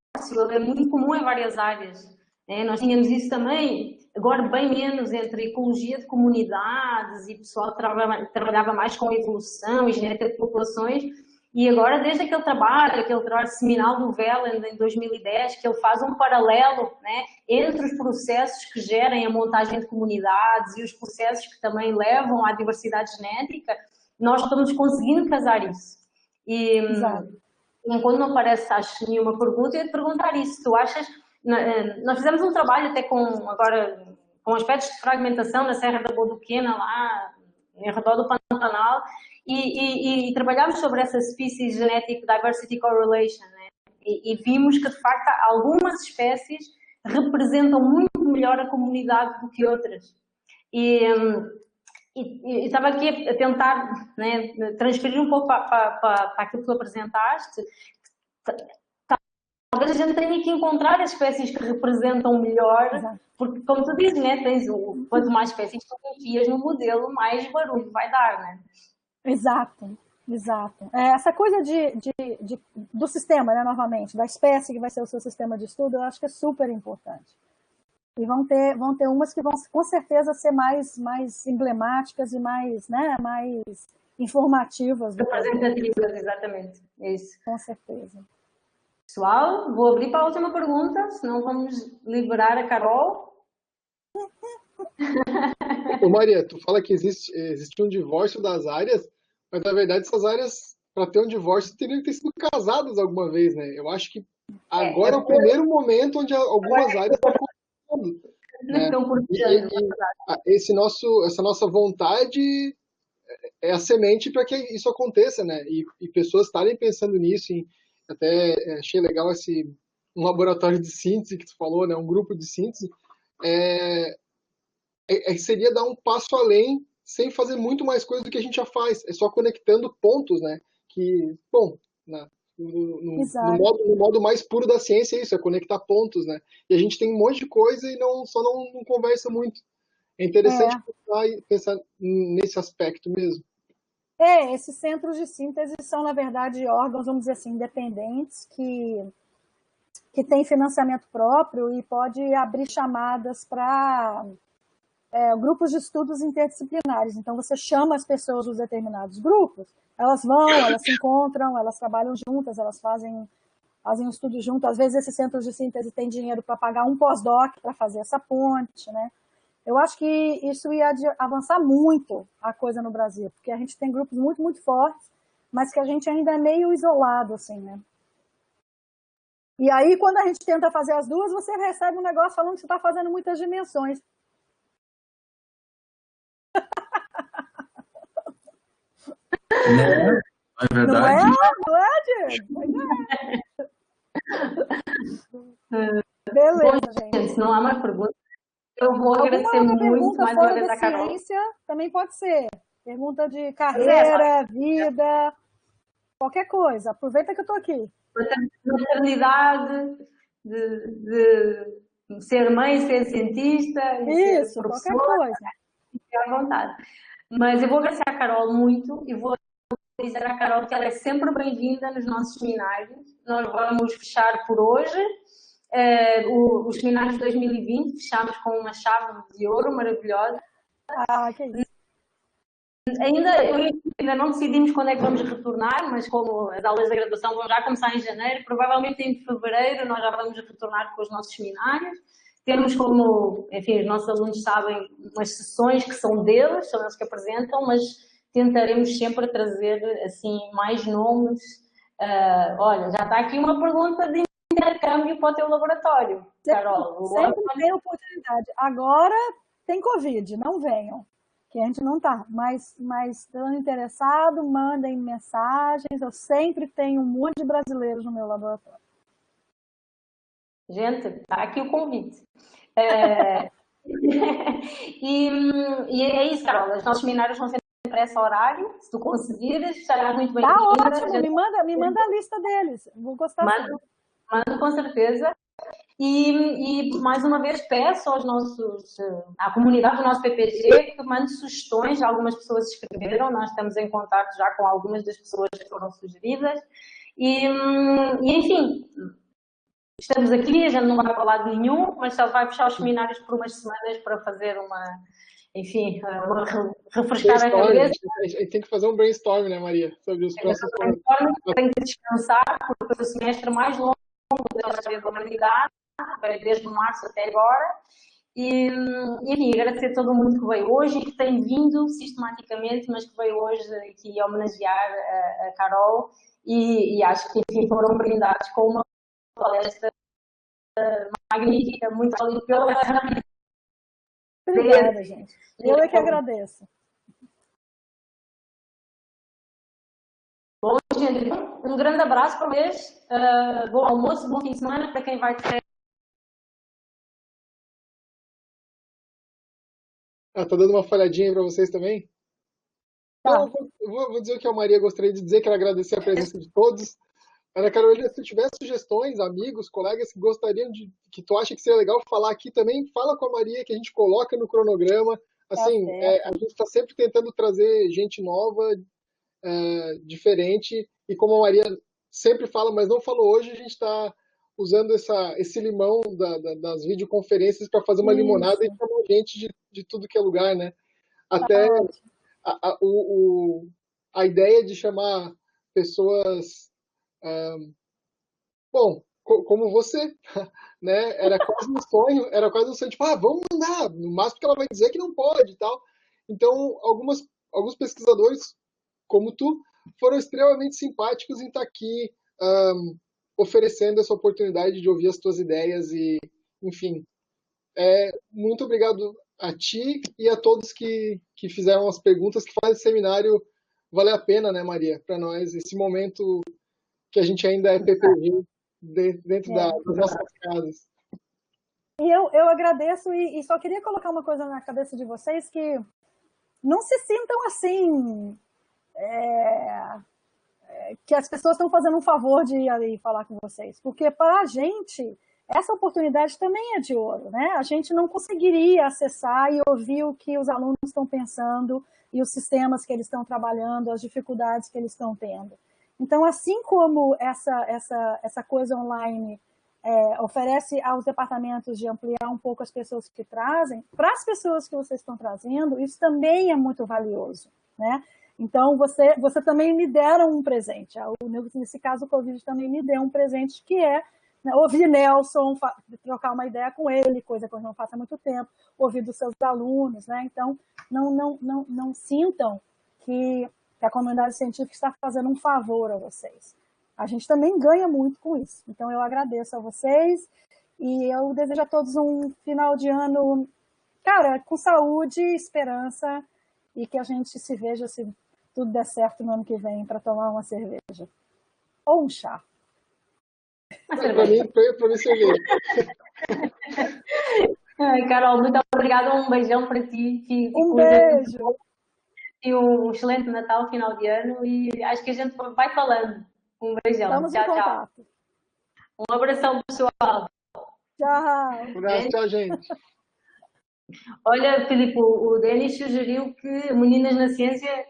é muito comum em várias áreas. Né? Nós tínhamos isso também, agora bem menos, entre ecologia de comunidades e pessoal que trabalhava mais com evolução e genética de populações. E agora, desde aquele trabalho seminal do Veland em 2010, que ele faz um paralelo, né, entre os processos que gerem a montagem de comunidades e os processos que também levam à diversidade genética, nós estamos conseguindo casar isso. E enquanto não aparece, acho, nenhuma pergunta, eu ia te perguntar isso. Tu achas... Nós fizemos um trabalho até com aspectos de fragmentação na Serra da Bodoquena, lá em redor do Pantanal, e trabalhámos sobre essa Species Genetic Diversity Correlation, né? E vimos que, de facto, algumas espécies representam muito melhor a comunidade do que outras. E estava aqui a tentar, né, transferir um pouco para aquilo que tu apresentaste. Talvez a gente tenha que encontrar as espécies que representam melhor, porque, como tu dizes, né, quanto mais espécies tu confias no modelo, mais barulho vai dar, né? Exato. Essa coisa do sistema, né, novamente, da espécie que vai ser o seu sistema de estudo, eu acho que é super importante. E vão ter umas que vão, com certeza, ser mais emblemáticas e mais informativas. Representativas, exatamente. Isso. Com certeza. Pessoal, vou abrir para a última pergunta, senão vamos liberar a Carol. Ô Maria, tu fala que existe um divórcio das áreas, mas na verdade essas áreas, para ter um divórcio, teriam que ter sido casadas alguma vez, né? Eu acho que agora é o primeiro momento onde algumas áreas estão começando. Né? Essa nossa vontade é a semente para que isso aconteça, né? E pessoas estarem pensando nisso, até achei legal um laboratório de síntese que tu falou, né? Um grupo de síntese, seria dar um passo além sem fazer muito mais coisa do que a gente já faz. É só conectando pontos, né? Que, bom, no modo mais puro da ciência é isso, é conectar pontos, né? E a gente tem um monte de coisa e só não conversa muito. É interessante pensar nesse aspecto mesmo. Esses centros de síntese são, na verdade, órgãos, vamos dizer assim, independentes, que têm financiamento próprio e pode abrir chamadas para grupos de estudos interdisciplinares. Então, você chama as pessoas dos determinados grupos, elas vão, elas se encontram, elas trabalham juntas, elas fazem um estudo junto. Às vezes, esses centros de síntese têm dinheiro para pagar um pós-doc para fazer essa ponte, né? Eu acho que isso ia avançar muito a coisa no Brasil, porque a gente tem grupos muito, muito fortes, mas que a gente ainda é meio isolado, assim, né? E aí, quando a gente tenta fazer as duas, você recebe um negócio falando que você está fazendo muitas dimensões. Não, é verdade. Não é, Diego? Beleza, gente. Se não há mais perguntas, eu vou agradecer muito mais uma vez a Carol. Ciência, também pode ser. Pergunta de carreira, vida, qualquer coisa. Aproveita que eu estou aqui. Maternidade, de ser mãe, ser cientista, Isso, ser qualquer professora, coisa. fique à vontade. Mas eu vou agradecer à Carol muito e vou dizer à Carol que ela é sempre bem-vinda nos nossos seminários. Nós vamos fechar por hoje. Os seminários de 2020 fechamos com uma chave de ouro maravilhosa. Que isso. Ainda não decidimos quando é que vamos retornar, mas como as aulas da graduação vão já começar em janeiro, provavelmente em fevereiro nós já vamos retornar com os nossos seminários. Temos como, enfim, os nossos alunos sabem, umas sessões que são deles, são eles que apresentam, mas tentaremos sempre trazer, assim, mais nomes. Olha, já está aqui uma pergunta de intercâmbio para o teu laboratório, Carol. Sempre tem oportunidade. Agora tem Covid, não venham, que a gente não está. Mas estando interessado, mandem mensagens. Eu sempre tenho um monte de brasileiros no meu laboratório. Gente, está aqui o convite. E é isso, Carol. Os nossos seminários vão sempre a esse horário. Se tu conseguires, estarás muito bem. Tá ótimo, me manda a lista deles. Vou gostar. Mando com certeza. E mais uma vez peço à comunidade do nosso PPG que mande sugestões. Algumas pessoas escreveram, nós estamos em contato já com algumas das pessoas que foram sugeridas. E enfim, estamos aqui, a gente não vai para lado nenhum, mas só vai fechar os seminários por umas semanas para fazer refrescar a cabeça. A gente tem que fazer um brainstorm, né, Maria? Sobre os próximos. Tem que descansar, porque o semestre mais longo da história da humanidade, desde março até agora. E agradecer a todo mundo que veio hoje e que tem vindo sistematicamente, mas que veio hoje aqui homenagear a Carol. E acho que, enfim, foram brindados com uma palestra magnífica, muito pela. Obrigada, gente. Eu é que agradeço. Bom, gente, um grande abraço para vocês. Bom almoço, bom fim de semana para quem vai ter. Tá dando uma falhadinha para vocês também? Tá. Eu vou dizer o que a Maria gostaria de dizer, quero agradecer a presença de todos. Ana Carolina, se tiver sugestões, amigos, colegas que gostariam que tu acha que seria legal falar aqui também, fala com a Maria que a gente coloca no cronograma. Assim, a gente está sempre tentando trazer gente nova, diferente, e como a Maria sempre fala, mas não falou hoje, a gente está usando esse limão das videoconferências para fazer uma limonada e chamar gente de tudo que é lugar, né? Até a ideia de chamar pessoas, bom, como você, né? Era quase um sonho, tipo, vamos mandar, no máximo que ela vai dizer que não pode e tal. Então, alguns pesquisadores, como tu, foram extremamente simpáticos em estar aqui oferecendo essa oportunidade de ouvir as tuas ideias e, enfim, muito obrigado a ti e a todos que fizeram as perguntas, que fazem esse seminário valer a pena, né, Maria, para nós, esse momento que a gente ainda é PPG dentro das nossas casas. E eu agradeço e só queria colocar uma coisa na cabeça de vocês, que não se sintam assim, que as pessoas estão fazendo um favor de ir ali falar com vocês, porque para a gente essa oportunidade também é de ouro, né? A gente não conseguiria acessar e ouvir o que os alunos estão pensando e os sistemas que eles estão trabalhando, as dificuldades que eles estão tendo. Então, assim como essa coisa online oferece aos departamentos de ampliar um pouco as pessoas que trazem, para as pessoas que vocês estão trazendo, isso também é muito valioso, né? Então, você também me deram um presente. Nesse caso, o Covid também me deu um presente, que é ouvir Nelson, trocar uma ideia com ele, coisa que eu não faço há muito tempo, ouvir dos seus alunos, né? Então, não sintam que a comunidade científica está fazendo um favor a vocês. A gente também ganha muito com isso. Então, eu agradeço a vocês e eu desejo a todos um final de ano, cara, com saúde, esperança, e que a gente se veja, se tudo der certo no ano que vem, para tomar uma cerveja. Ou um chá. Para mim, cerveja. Carol, muito obrigada. Um beijão para ti. Um beijo. e um excelente Natal, final de ano, e acho que a gente vai falando. Um beijão. Estamos em Tchau, tchau. contato. Um abração, pessoal. Tchau. Um abraço, tchau, gente. Olha, Filipe, o Denis sugeriu que Meninas na Ciência